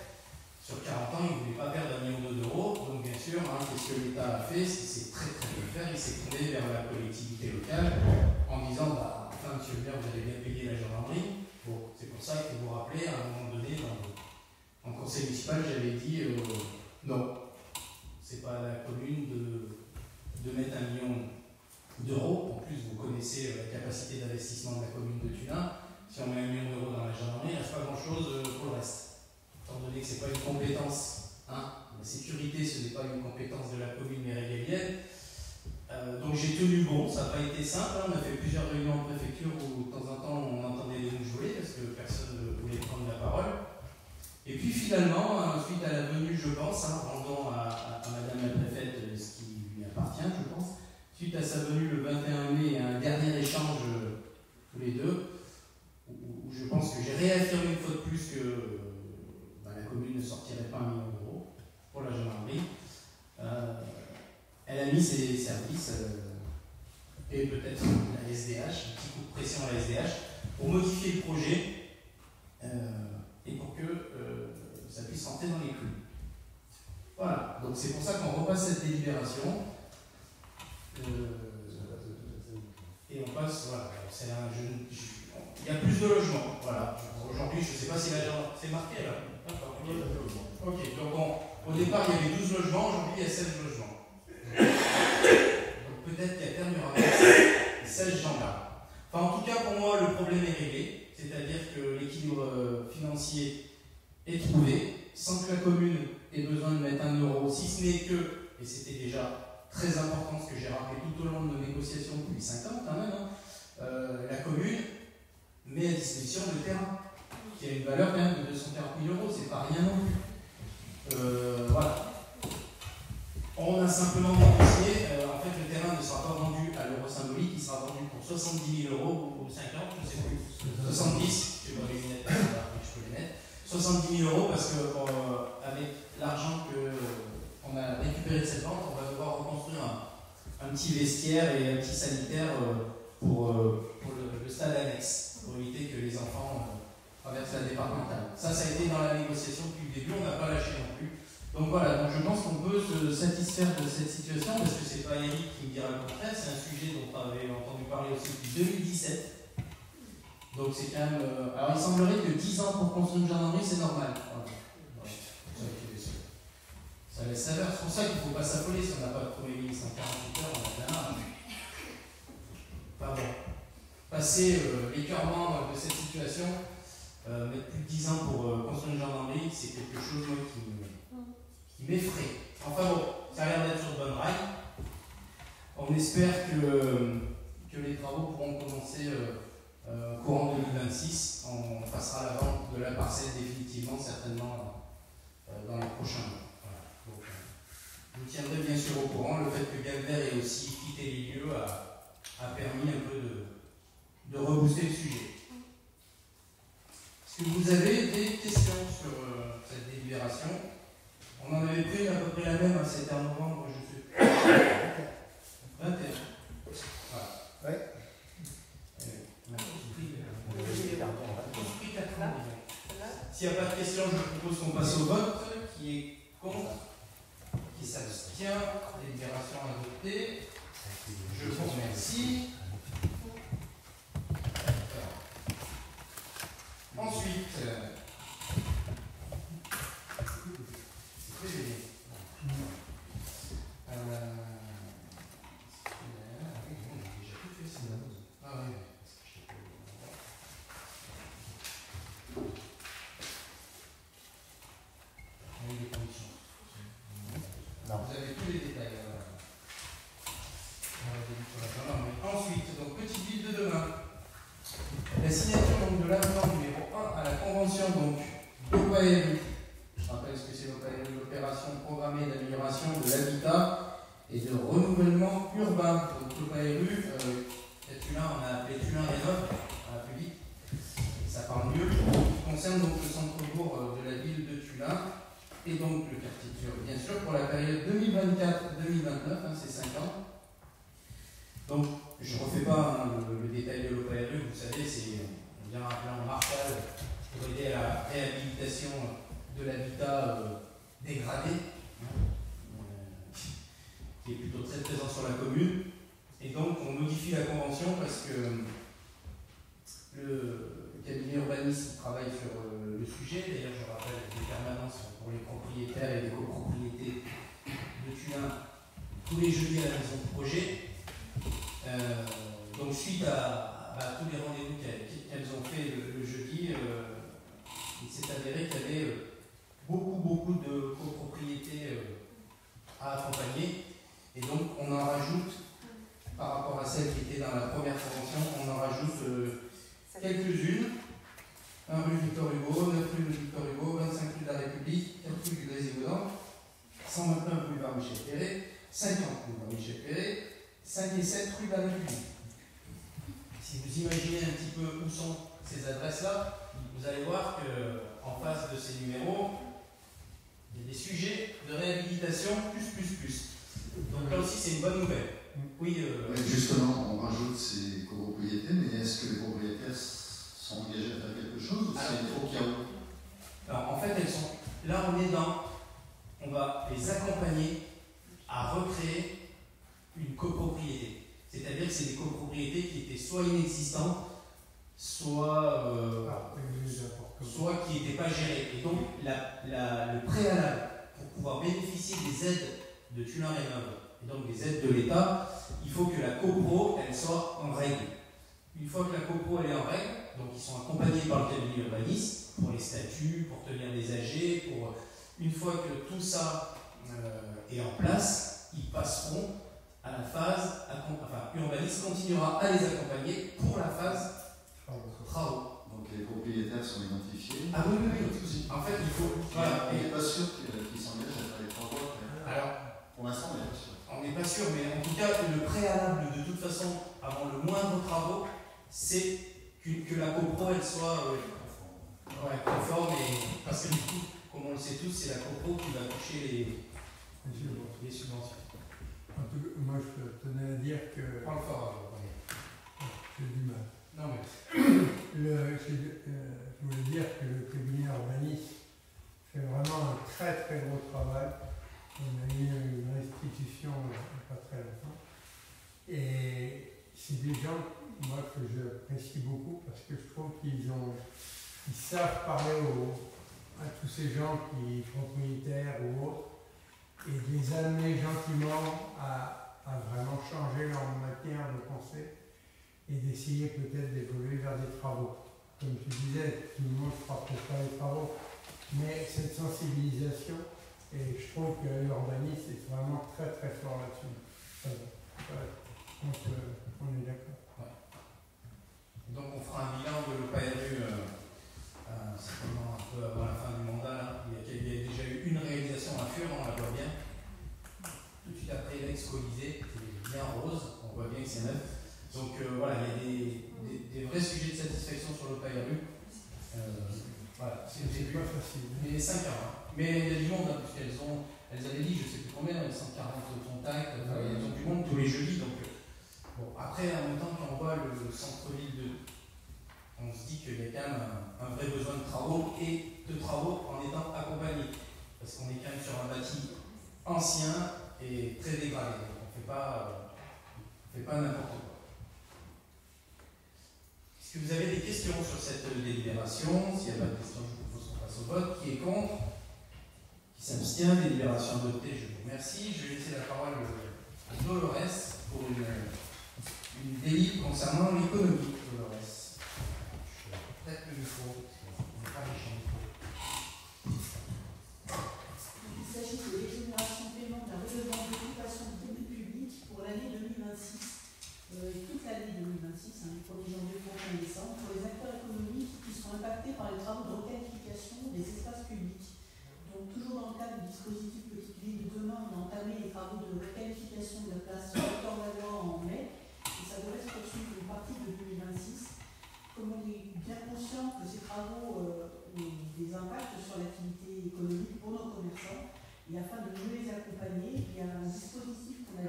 Sur 40 ans, il ne voulait pas perdre 1,2 million d'euros. Donc, bien sûr, qu'est-ce que l'État a fait? C'est très très bien faire. Il s'est tourné vers la collectivité locale en disant enfin, monsieur le maire, vous allez bien payer la gendarmerie. Bon, c'est pour ça que vous vous rappelez, à un moment donné, en conseil municipal, j'avais dit non, c'est pas à la commune de mettre 1 million d'euros. En plus, vous connaissez la capacité d'investissement de la commune de Thuin. Si on met 1 million d'euros dans la gendarmerie, il ne reste pas grand-chose pour le reste. Étant donné que ce n'est pas une compétence, la sécurité, ce n'est pas une compétence de la commune mais régalienne. Donc j'ai tenu bon, ça n'a pas été simple. On a fait plusieurs réunions en préfecture où de temps en temps on entendait des mouches voler parce que personne ne voulait prendre la parole. Et puis finalement, suite à la venue, je pense, rendant à Madame la Préfète ce qui lui appartient, je pense, suite à sa venue le 21 mai, un dernier échange tous les deux, où je pense que j'ai réaffirmé une fois de plus que la commune ne sortirait pas 1 million d'euros pour la gendarmerie. Elle a mis ses services et peut-être la SDH, un petit coup de pression à la SDH, pour modifier le projet et pour que ça puisse rentrer dans les clous. Voilà, donc c'est pour ça qu'on repasse cette délibération. Et on passe, voilà, il y a plus de logements, voilà. Aujourd'hui, je ne sais pas si c'est marqué là. D'accord, ok, donc au départ il y avait 12 logements, aujourd'hui il y a 16 logements. Donc peut-être qu'à terme il y aura 16 gendarmes. Enfin, en tout cas, pour moi, le problème est réglé, c'est-à-dire que l'équilibre financier est trouvé, sans que la commune ait besoin de mettre 1 euro, si ce n'est que, et c'était déjà très important ce que j'ai rappelé tout au long de nos négociations depuis 5 ans quand même, la commune met à disposition le terrain, qui a une valeur quand même de 240 000 euros, c'est pas rien non plus. Voilà. On a simplement négocié, en fait le terrain ne sera pas vendu à l'euro symbolique, il sera vendu pour 70 000 euros ou 50, je ne sais plus, 70, je n'ai pas les lunettes, je peux les mettre, 70 000 euros parce que avec l'argent qu'on a récupéré de cette vente, on va devoir reconstruire un petit vestiaire et un petit sanitaire pour le stade annexe, pour éviter que les enfants traversent la départementale. Ça a été dans la négociation depuis le début, on n'a pas lâché non plus. Donc voilà, donc je pense qu'on peut se satisfaire de cette situation parce que c'est pas Eric qui me dira le contraire, c'est un sujet dont on avait entendu parler aussi depuis 2017. Donc c'est quand même. Alors il semblerait que 10 ans pour construire une gendarmerie c'est normal. Voilà. Ça laisse saveur, c'est pour ça qu'il ne faut pas s'affoler si on n'a pas de Premier ministre en 48 heures, on a plein là. Pardon. Passer l'écœurement de cette situation, mettre plus de 10 ans pour construire une gendarmerie, c'est quelque chose moi, qui m'effraie. Enfin bon, ça a l'air d'être sur de bonnes rails. On espère que les travaux pourront commencer courant 2026. On passera la vente de la parcelle définitivement, certainement dans les prochains mois. Voilà. Donc, je vous tiendrai bien sûr au courant. Le fait que Galder ait aussi quitté les lieux a permis un peu de rebooster le sujet. Est-ce que vous avez des questions sur cette délibération? On en avait pris à peu près la même, c'était en novembre, je sais. 21. Voilà. Ouais. S'il n'y a pas de questions, je propose qu'on passe au vote. Qui est contre? Qui s'abstient? Délibération adoptée. Je vous remercie. Ensuite, avez tous les détails. Ensuite, donc, petite ville de demain. La signature donc, de l'avenant numéro 1 à la convention d'OPARU. Je rappelle ce que c'est l'OPARU, l'opération programmée d'amélioration de l'habitat et de renouvellement urbain. Donc l'OPARU, Tulin, on a appelé Tulin Rénov', on a plus vite, ça parle mieux, qui concerne donc le centre-bourg de la ville de Tulin et donc le quartier de Tur, bien sûr, pour la période 2024-2029, c'est 5 ans. Donc, je ne refais pas le détail de l'OPARU, vous savez, c'est un plan Marshall pour aider à la réhabilitation de l'habitat dégradé, qui est plutôt très présent sur la commune. Et donc, on modifie la convention parce que le cabinet urbaniste travaille sur le sujet. D'ailleurs, je rappelle des permanences pour les propriétaires et les copropriétés de Tulin tous les jeudis à la maison de projet. Donc suite à tous les rendez-vous qu'elles ont fait le jeudi, il s'est avéré qu'il y avait beaucoup de copropriétés à accompagner. Et donc on en rajoute, par rapport à celles qui étaient dans la première convention, on en rajoute quelques-unes. 1 rue Victor Hugo, 9 rue Victor Hugo, 25 rue de la République, 4 rue du Grésivaudan, 129 rue Michel Perret, 50 rue Michel Perret, 5 et 7 rue de la République. Si vous imaginez un petit peu où sont ces adresses-là, vous allez voir qu'en face de ces numéros, il y a des sujets de réhabilitation plus. Donc là aussi, c'est une bonne nouvelle. Oui, justement, on rajoute ces copropriétés, mais est-ce que les propriétaires sont engagés à faire quelque chose ou c'est trop chaos? Alors, en fait, elles sont. Là, on va les accompagner à recréer une copropriété. C'est-à-dire que c'est des copropriétés qui étaient soit inexistantes, soit qui n'étaient pas gérées. Et donc, le préalable pour pouvoir bénéficier des aides de Tulin Rénov', et donc des aides de l'État, il faut que la copro, elle soit en règle. Une fois que la copro, elle est en règle, donc ils sont accompagnés par le cabinet urbaniste pour les statuts, pour tenir des AG, une fois que tout ça est en place, ils passeront à la phase, urbaniste continuera à les accompagner pour la phase travaux. Donc les propriétaires sont identifiés. Ah oui. En fait, il faut. Voilà. On n'est pas sûr qu'ils s'engagent à faire les travaux. Alors, pour l'instant, on n'est pas sûr. On n'est pas sûr, mais en tout cas, le préalable de toute façon, avant le moindre travaux, c'est que la copro elle soit conforme, parce que du coup, comme on le sait tous, c'est la copro qui va toucher les subventions. En tout cas, moi je tenais à dire que. Parle fort, j'ai du mal. Non, mais. Je voulais dire que le cabinet urbaniste fait vraiment un très gros travail. On a eu une restitution il n'y a pas très longtemps. Et c'est des gens, moi, que j'apprécie beaucoup parce que je trouve qu'ils savent parler à tous ces gens qui sont propriétaires ou autres et de les amener gentiment à vraiment changer leur manière de penser et d'essayer peut-être d'évoluer vers des travaux. Comme tu disais, tout le monde ne fera peut-être pas les travaux, mais cette sensibilisation, et je trouve que l'urbanisme est vraiment très fort là-dessus. Donc on est d'accord. Ouais. Donc on fera un bilan de l'OPARU certainement un peu avant la fin du mandat. Là. Il y a déjà eu une réalisation à Fur, on la voit bien. Tout de suite après l'ex-Colisée, c'est bien rose, on voit bien que c'est neuf. Donc voilà, il y a des vrais sujets de satisfaction sur l'OPARU. Voilà, c'est pas facile. Mais 5 heures. Hein. Mais il y a du monde, hein, puisqu'elles avaient dit, je ne sais plus combien, 140 contacts, elles ont du monde tous les jeudis. Donc, bon, après, en même temps, quand on voit le centre-ville on se dit qu'il y a quand même un vrai besoin de travaux et de travaux en étant accompagnés. Parce qu'on est quand même sur un bâti ancien et très dégradé. Donc on ne fait pas n'importe quoi. Est-ce que vous avez des questions sur cette délibération? S'il n'y a pas de questions, je vous propose qu'on passe au vote. Qui est contre? Qui s'abstient? Délibération adoptée, je vous remercie. Je vais laisser la parole à Dolores pour une délib concernant l'économie. Dolores. Peut-être le micro, parce qu'on n'est pas riche en micro. Il s'agit de l'exonération de paiement d'un redevance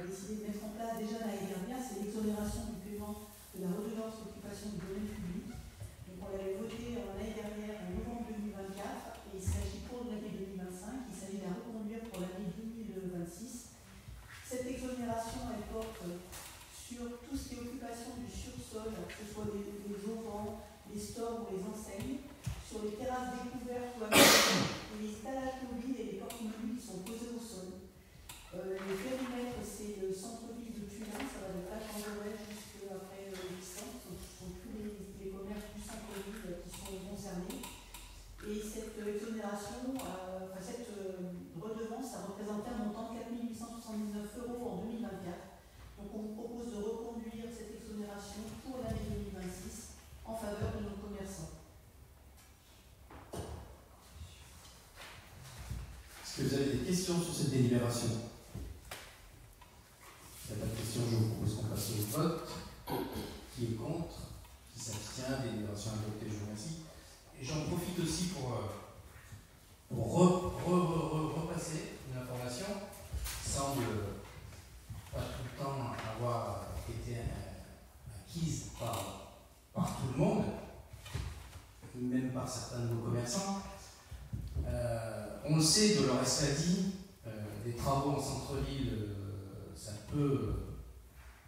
décidé de mettre en place déjà l'année dernière, c'est l'exonération du paiement de la redevance d'occupation du domaine public. Donc on l'avait voté l'année dernière en novembre 2024 et il s'agit pour l'année 2025, il s'agit de la reconduire pour l'année 2026. Cette exonération, elle porte sur tout ce qui est occupation du sursol, que ce soit les auvents, les stores ou les enseignes, sur les terrasses découvertes ou aménagées, les étalages mobiles et les portes mobiles qui sont posées au sol. Le périmètre, c'est le centre-ville de Tullin, ça va de Plache-en-Dorée jusqu'après Vicente, donc ce sont tous les commerces du centre-ville qui sont concernés. Et cette exonération, cette redevance, a représenté un montant de 4 879 € en 2024. Donc on vous propose de reconduire cette exonération pour l'année 2026 en faveur de nos commerçants. Est-ce que vous avez des questions sur cette délibération? Il n'y a pas de questions, je vous propose qu'on passe au vote. Qui est contre? Qui s'abstient? Délibération adoptée, je vous remercie. Et j'en profite aussi pour repasser une information qui semble pas tout le temps avoir été acquise par tout le monde, même par certains de nos commerçants. On le sait, Dolores l'a dit, des travaux en centre-ville, ça peut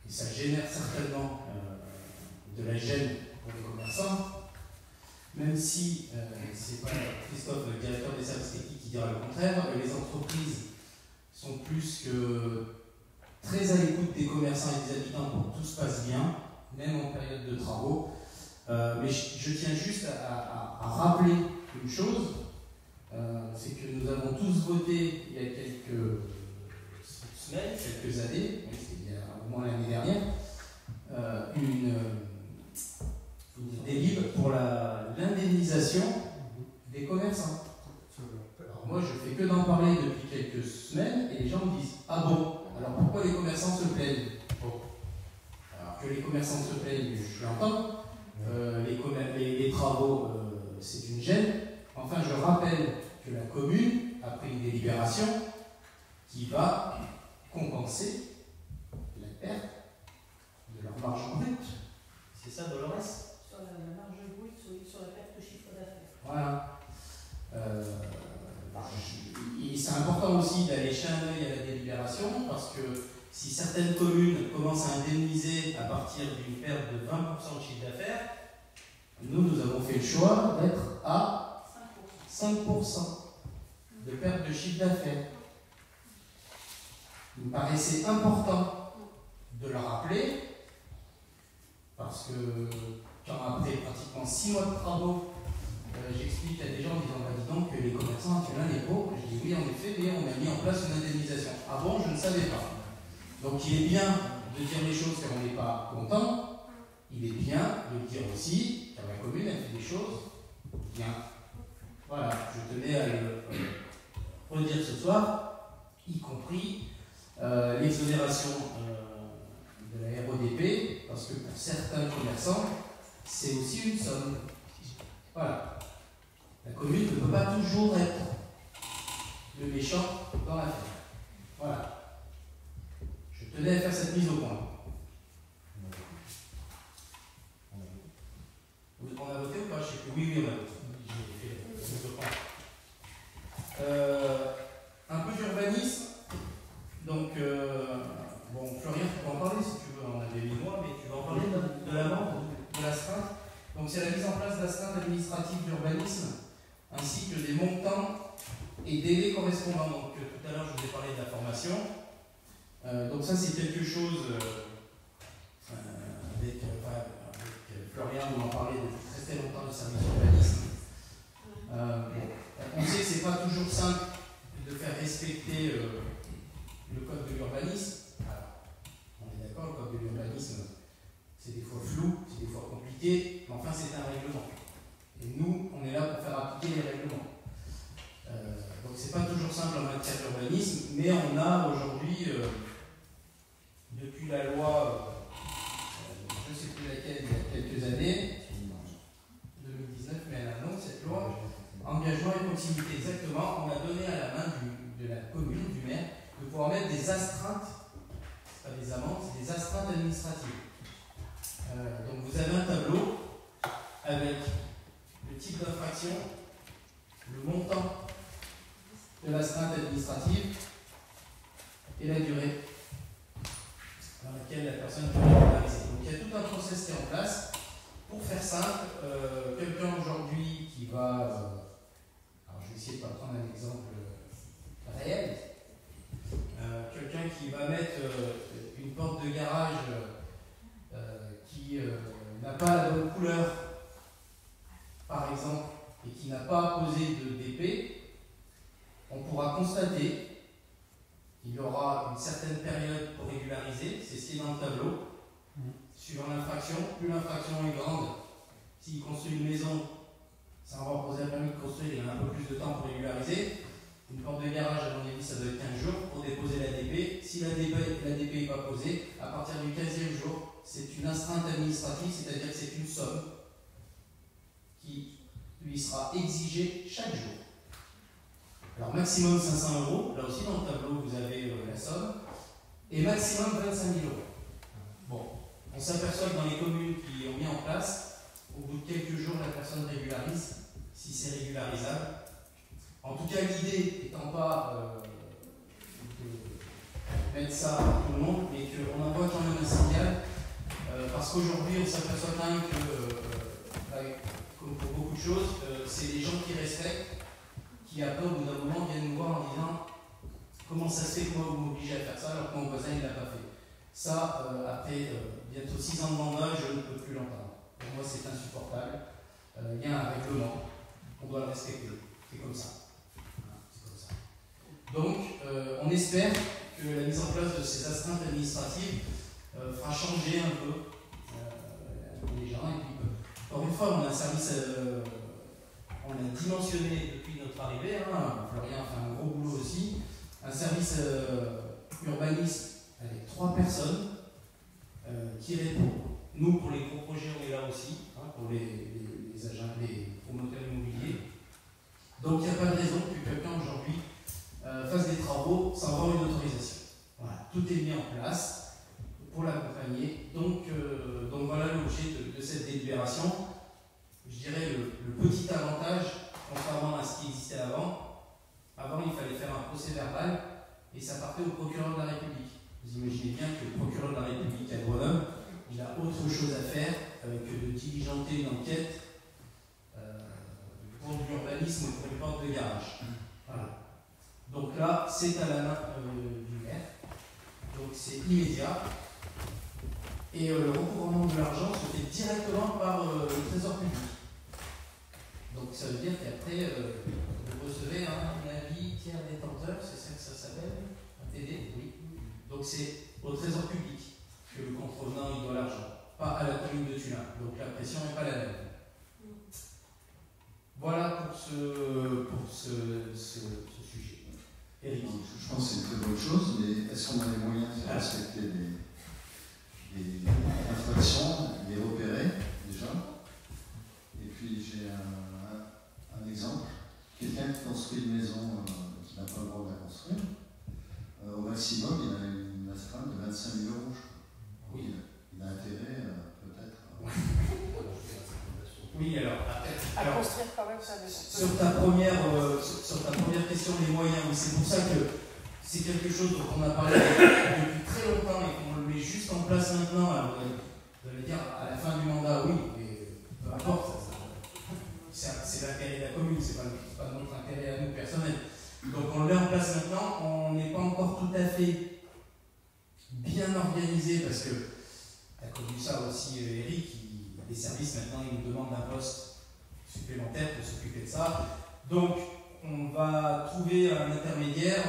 et ça génère certainement de la gêne pour les commerçants, même si c'est pas Christophe, le directeur des services techniques, qui dira le contraire. Les entreprises sont plus que très à l'écoute des commerçants et des habitants pour que tout se passe bien, même en période de travaux. Mais je tiens juste à rappeler une chose, c'est que nous avons tous voté il y a quelques semaines, quelques années, il y a au moins l'année dernière, une délibération pour l'indemnisation des commerçants. Alors moi je fais que d'en parler depuis quelques semaines et les gens me disent: ah bon, alors pourquoi les commerçants se plaignent? Bon. Alors que les commerçants se plaignent, je l'entends, les travaux c'est une gêne. Enfin, je rappelle que la commune a pris une délibération qui va compenser la perte de leur marge brute. C'est ça, Dolores? Sur la marge brute, sur la perte de chiffre d'affaires. Voilà. C'est important aussi d'aller jeter un œil à la délibération, parce que si certaines communes commencent à indemniser à partir d'une perte de 20% de chiffre d'affaires, nous avons fait le choix d'être à 5% de perte de chiffre d'affaires. Il me paraissait important de le rappeler, parce que quand après pratiquement 6 mois de travaux, j'explique à des gens en disant: bah, dis donc que les commerçants ont les pauvres. Je dis: oui, en effet, mais on a mis en place une indemnisation. Ah bon, je ne savais pas. Donc il est bien de dire les choses quand on n'est pas content. Il est bien de dire aussi car la commune a fait des choses bien. Voilà, je tenais à le redire ce soir, y compris l'exonération de la RODP, parce que pour certains commerçants, c'est aussi une somme. Voilà. La commune ne peut pas toujours être le méchant dans l'affaire. Voilà. Je tenais à faire cette mise au point. On a voté ou pas? Je sais plus. Oui, on a voté. J'ai fait la mise au point. Un peu d'urbanisme. Donc, bon, Florian, tu peux en parler si tu veux. On avait mis moi, mais tu vas en parler de la vente, de l'astreinte. Donc, c'est la mise en place d'astreintes administratives d'urbanisme, ainsi que des montants et délais correspondants. Donc, tout à l'heure, je vous ai parlé de la formation. Donc, ça, c'est quelque chose avec Florian, on en parlait depuis très longtemps du service d'urbanisme. On sait que ce n'est pas toujours simple de faire respecter le code de l'urbanisme. Alors, on est d'accord, le code de l'urbanisme, c'est des fois flou, c'est des fois compliqué, mais enfin c'est un règlement. Et nous, on est là pour faire appliquer les règlements. Donc c'est pas toujours simple en matière d'urbanisme, mais on a aujourd'hui, depuis la loi, je ne sais plus laquelle, il y a quelques années, 2019, mais elle annonce cette loi, engagement et proximité, exactement, on a donné à la main de la commune, du maire, de pouvoir mettre des astreintes va mettre une porte de garage qui n'a pas la bonne couleur, par exemple, et qui n'a pas posé de DP, on pourra constater qu'il y aura une certaine période pour régulariser, c'est ce qui est dans le tableau, suivant l'infraction. Plus l'infraction est grande, s'il construit une maison, ça va poser un permis de construire, il a un peu plus de temps pour régulariser. Une porte de garage, à mon avis, ça doit être 15 jours pour déposer la DP. Si la DP n'est pas posée, à partir du 15e jour, c'est une astreinte administrative, c'est-à-dire que c'est une somme qui lui sera exigée chaque jour. Alors maximum 500 €, là aussi dans le tableau vous avez la somme, et maximum 25 000 €. Bon, on s'aperçoit que dans les communes qui ont mis en place, au bout de quelques jours, la personne régularise, si c'est régularisable. En tout cas, l'idée n'étant pas de mettre ça à tout le monde, mais qu'on envoie quand même un signal, parce qu'aujourd'hui, on s'aperçoit quand même que, comme pour beaucoup de choses, c'est les gens qui respectent, qui après, au bout d'un moment, viennent nous voir en disant comment ça se fait que moi vous m'obligez à faire ça alors que mon voisin ne l'a pas fait. Ça, après bientôt 6 ans de mandat, je ne peux plus l'entendre. Pour moi, c'est insupportable. Il y a un règlement, on doit le respecter. C'est comme ça. Donc, on espère que la mise en place de ces astreintes administratives fera changer un peu les gens. Et puis, encore une fois, on a un service, on l'a dimensionné depuis notre arrivée. Florian fait un gros boulot aussi. Un service urbanisme avec 3 personnes qui répondent. Nous, pour les gros projets, on est là aussi, pour les agents, les promoteurs immobiliers. Donc, il n'y a pas de raison que quelqu'un aujourd'hui fasse des travaux sans avoir une autorisation. Voilà, tout est mis en place pour l'accompagner. Donc voilà l'objet de cette délibération. Je dirais le petit avantage, contrairement à ce qui existait avant. Avant, il fallait faire un procès verbal et ça partait au procureur de la République. Vous imaginez bien que le procureur de la République à Grenoble, il a autre chose à faire que de diligenter une enquête pour de l'urbanisme ou pour une porte de garage. Voilà. Donc là, c'est à la main du maire. Donc c'est immédiat. Et le recouvrement de l'argent se fait directement par le trésor public. Donc ça veut dire qu'après, vous recevez un avis tiers détenteur, c'est ça que ça s'appelle, un TD, oui. Donc c'est au trésor public que le contrevenant il doit l'argent, pas à la commune de Tullin. Donc la pression n'est pas la même. Voilà pour ce sujet. Éric. Je pense que c'est une très bonne chose, mais est-ce qu'on a les moyens de respecter les infractions, les repérer déjà? Et puis j'ai un exemple. Quelqu'un qui construit une maison qui n'a pas le droit de la construire, au maximum il a une astreinte de 25 000 €. Oui. Il a intérêt peut-être. Oui, alors à construire quand même ça. Sur ta première question, les moyens, oui, c'est pour ça que c'est quelque chose dont on a parlé depuis très longtemps et qu'on le met juste en place maintenant. Alors, vous allez dire à la fin du mandat, oui, mais peu importe, c'est l'intérêt de la commune, c'est pas notre intérêt à nous personnel. Donc on le met en place maintenant, on n'est pas encore tout à fait bien organisé parce que tu as connu ça aussi, Eric. Les services maintenant ils nous demandent un poste supplémentaire pour s'occuper de ça. Donc on va trouver un intermédiaire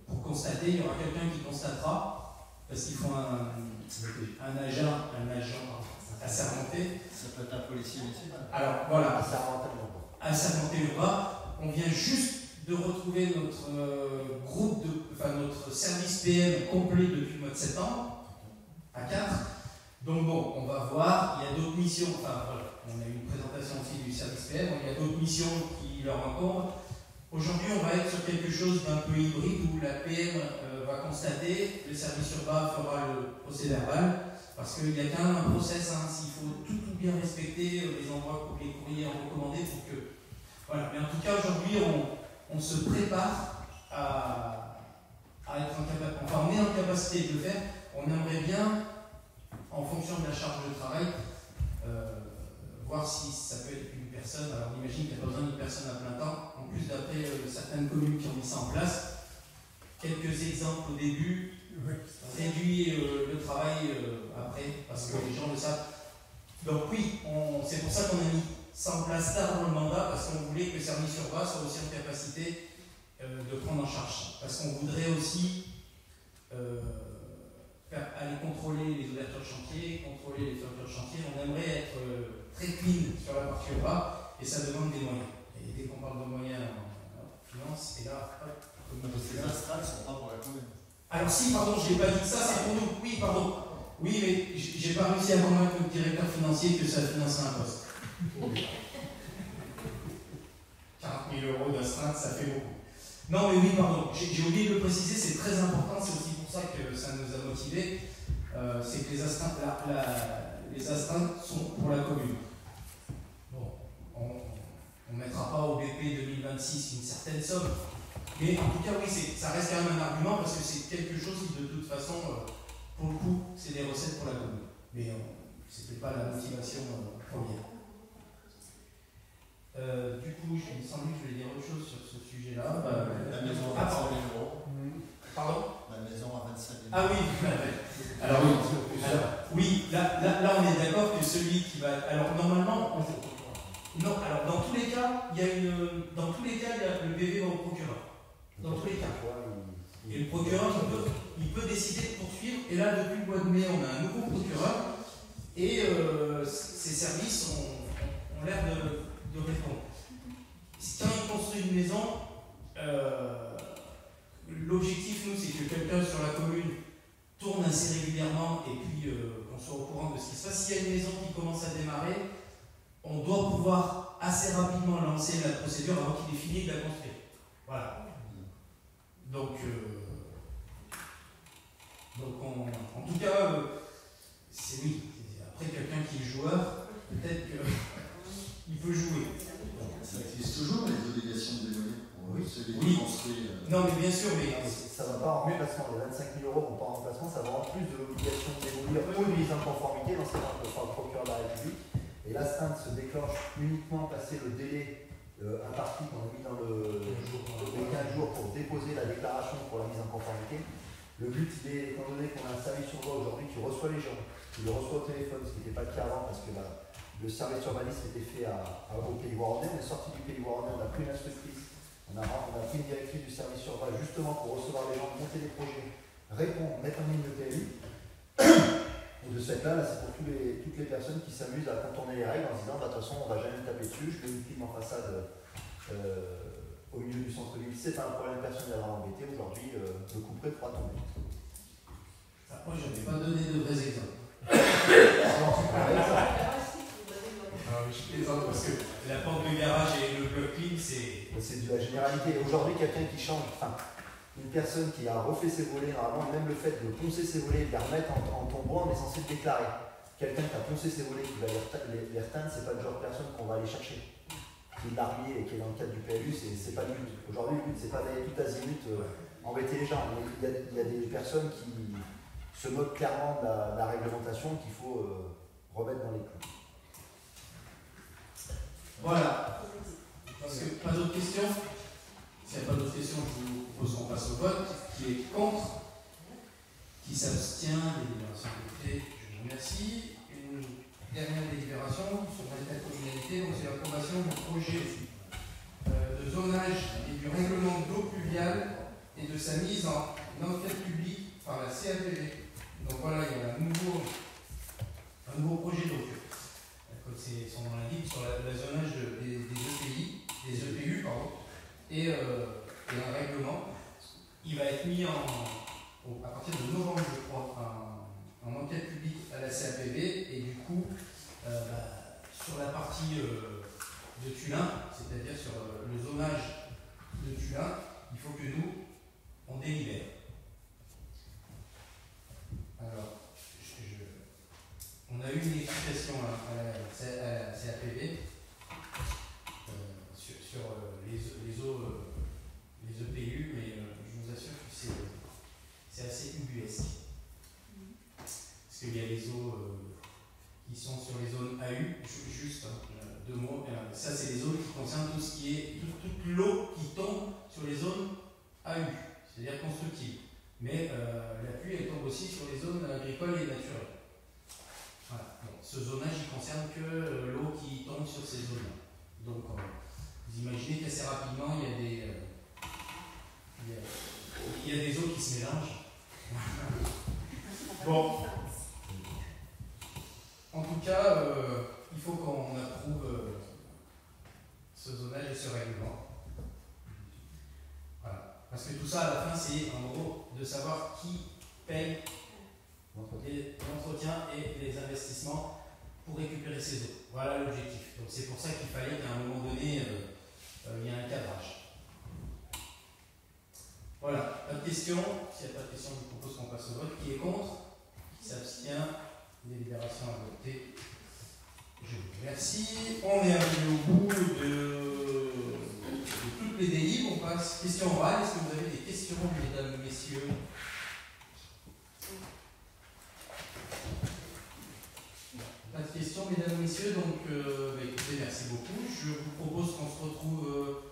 pour constater, il y aura quelqu'un qui constatera, parce qu'il faut un agent assermenté. Ça peut être un policier municipal. Alors voilà, assermenté ou pas, on vient juste de retrouver notre notre service PM complet depuis le mois de septembre, à 4. Donc bon, on va voir, il y a d'autres missions, on a eu une présentation aussi du service PM, il y a d'autres missions qui leur incombent. Aujourd'hui, on va être sur quelque chose d'un peu hybride où la PM va constater, le service urbain fera le procès verbal, parce qu'il y a quand même un process, s'il faut tout bien respecter, les envois, les courriers recommandés pour que... Voilà, mais en tout cas, aujourd'hui, on se prépare à être on est en capacité de le faire, on aimerait bien, en fonction de la charge de travail, voir si ça peut être une personne. Alors on imagine qu'il n'y a pas besoin d'une personne à plein temps, en plus d'après certaines communes qui ont mis ça en place, quelques exemples au début, réduit le travail après, parce que les gens le savent. Donc oui, c'est pour ça qu'on a mis ça en place tard dans le mandat, parce qu'on voulait que Cerny-sur-Bas soit aussi en capacité de prendre en charge. Parce qu'on voudrait aussi aller contrôler les ouvertures de chantier, contrôler les fermetures de chantier. On aimerait être très clean sur la partie urbaine, et ça demande des moyens. Et dès qu'on parle de moyens en finance, et là, hop, Les astrales ne sont pas pour la commune. alors si, pardon, je n'ai pas dit ça, c'est pour nous. Oui, pardon. Oui, mais j'ai pas réussi à convaincre le directeur financier que ça financerait un poste. 40 000 € d'astreinte, ça fait beaucoup. Non, mais oui, pardon, j'ai oublié de le préciser, c'est très important, c'est aussi pour ça que ça nous a motivés. C'est que les astreintes sont pour la commune. Bon, on ne mettra pas au BP 2026 une certaine somme, mais en tout cas, oui, ça reste quand même un argument parce que c'est quelque chose qui, de toute façon, pour le coup, c'est des recettes pour la commune. Mais ce n'était pas la motivation première. Du coup, il me semblait que je voulais dire autre chose sur ce sujet-là. La maison à 25 000 €. Pardon ? La maison à 25 000 €. Ah oui, alors oui, là on est d'accord que celui qui va. Alors normalement, non, alors dans tous les cas, il y a le PV va au procureur. Dans tous les cas. Et le procureur, il peut décider de poursuivre. Et là, depuis le mois de mai, on a un nouveau procureur. Et ces services ont l'air de répondre. Quand il construit une maison, l'objectif, nous, c'est que quelqu'un sur la commune tourne assez régulièrement et puis qu'on soit au courant de ce qui se passe. S'il y a une maison qui commence à démarrer, on doit pouvoir assez rapidement lancer la procédure avant qu'il ait fini de la construire. Voilà. Donc en tout cas, c'est oui. Après, quelqu'un qui est joueur, peut-être qu'il peut jouer. Ça existe toujours les obligations de démolir pour celui qui construit. Non, mais bien sûr, mais. Ça ne va pas en remplacement. Les 25 000 € vont pas en remplacement, ça va en plus de l'obligation de démolir ou de mise en conformité, dans ce cas-là, on peut faire le procureur de la République. Et l'astreinte se déclenche uniquement passé le délai imparti qu'on a mis dans les 15 jours pour déposer la déclaration pour la mise en conformité. Le but, est, étant donné qu'on a un service sur voie aujourd'hui qui reçoit les gens, qui le reçoit au téléphone, ce qui n'était pas le cas avant parce que le service urbanisme était fait au Pays Waronnais. On est sorti du Pays Waronnais, on a pris une instructrice, on a pris une directrice du service sur voie justement pour recevoir les gens, monter des projets, répondre, mettre en ligne le PLU. Et de ce fait-là, c'est pour toutes les personnes qui s'amusent à contourner les règles en se disant de toute façon, on ne va jamais me taper dessus, je mets une prime en façade au milieu du centre-ville, c'est pas un problème personnel à embêter. Aujourd'hui, le couperet pourra tomber. Moi, je n'ai pas donné de vrais exemples. Je plaisante parce que la porte de garage et le bloc clean, c'est de la généralité. Aujourd'hui, quelqu'un qui change, une personne qui a refait ses volets, normalement, même le fait de poncer ses volets et de les remettre en tombeau, on est censé le déclarer. Quelqu'un qui a poncé ses volets, qui va les reteindre, c'est pas le genre de personne qu'on va aller chercher. Qui est largué et qui est dans le cadre du PLU, c'est pas le but. Aujourd'hui, le but, c'est pas d'aller tout azimut embêter les gens. Il y a des personnes qui se moquent clairement de la réglementation qu'il faut remettre dans les clous. Voilà. Parce que pas d'autres questions? S'il n'y a pas d'autres questions, je vous propose qu'on passe au vote. Qui est contre? Qui s'abstient? Délibération adoptée. Je vous remercie. Une dernière délibération sur l'intercommunalité, donc c'est l'approbation du projet de zonage et du règlement de l'eau pluviale et de sa mise en enquête publique par la CAPV. Donc voilà, il y a un nouveau projet d'eau. C'est son nom l'indique sur la zonage des EPU, et un règlement. Il va être mis à partir de novembre, je crois, en enquête publique à la CAPV, et du coup, sur la partie de Tulin, c'est-à-dire sur le zonage de Tulin, il faut que nous, on délibère. Alors, on a eu une explication à la CAPV sur les EPU, mais je vous assure que c'est assez ubuesque. Parce qu'il y a les eaux qui sont sur les zones AU, juste deux mots. Ça, c'est les zones qui concernent tout ce qui est toute l'eau qui tombe sur les zones AU. c'est-à-dire constructives. Mais la pluie, elle tombe aussi sur les zones agricoles et naturelles. Voilà. Donc, ce zonage, il concerne que l'eau qui tombe sur ces zones-là. Donc, vous imaginez qu'assez rapidement, il y a des eaux qui se mélangent. Bon. En tout cas, il faut qu'on approuve ce zonage et ce règlement. Voilà. Parce que tout ça, à la fin, c'est en gros de savoir qui paye l'entretien et les investissements pour récupérer ces eaux. Voilà l'objectif. Donc c'est pour ça qu'il fallait qu'à un moment donné, il y ait un cadrage. Voilà. Pas de questions. S'il n'y a pas de questions, je vous propose qu'on passe au vote. Qui est contre? Qui s'abstient? Délibération adoptée. Je vous remercie. On est arrivé au bout de toutes les délibes. On passe question orale. Est-ce que vous avez des questions, mesdames, messieurs? Pas de questions, mesdames, messieurs. Donc, écoutez, merci beaucoup. Je vous propose qu'on se retrouve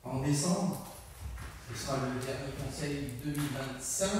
en décembre. Ce sera le dernier conseil 2025.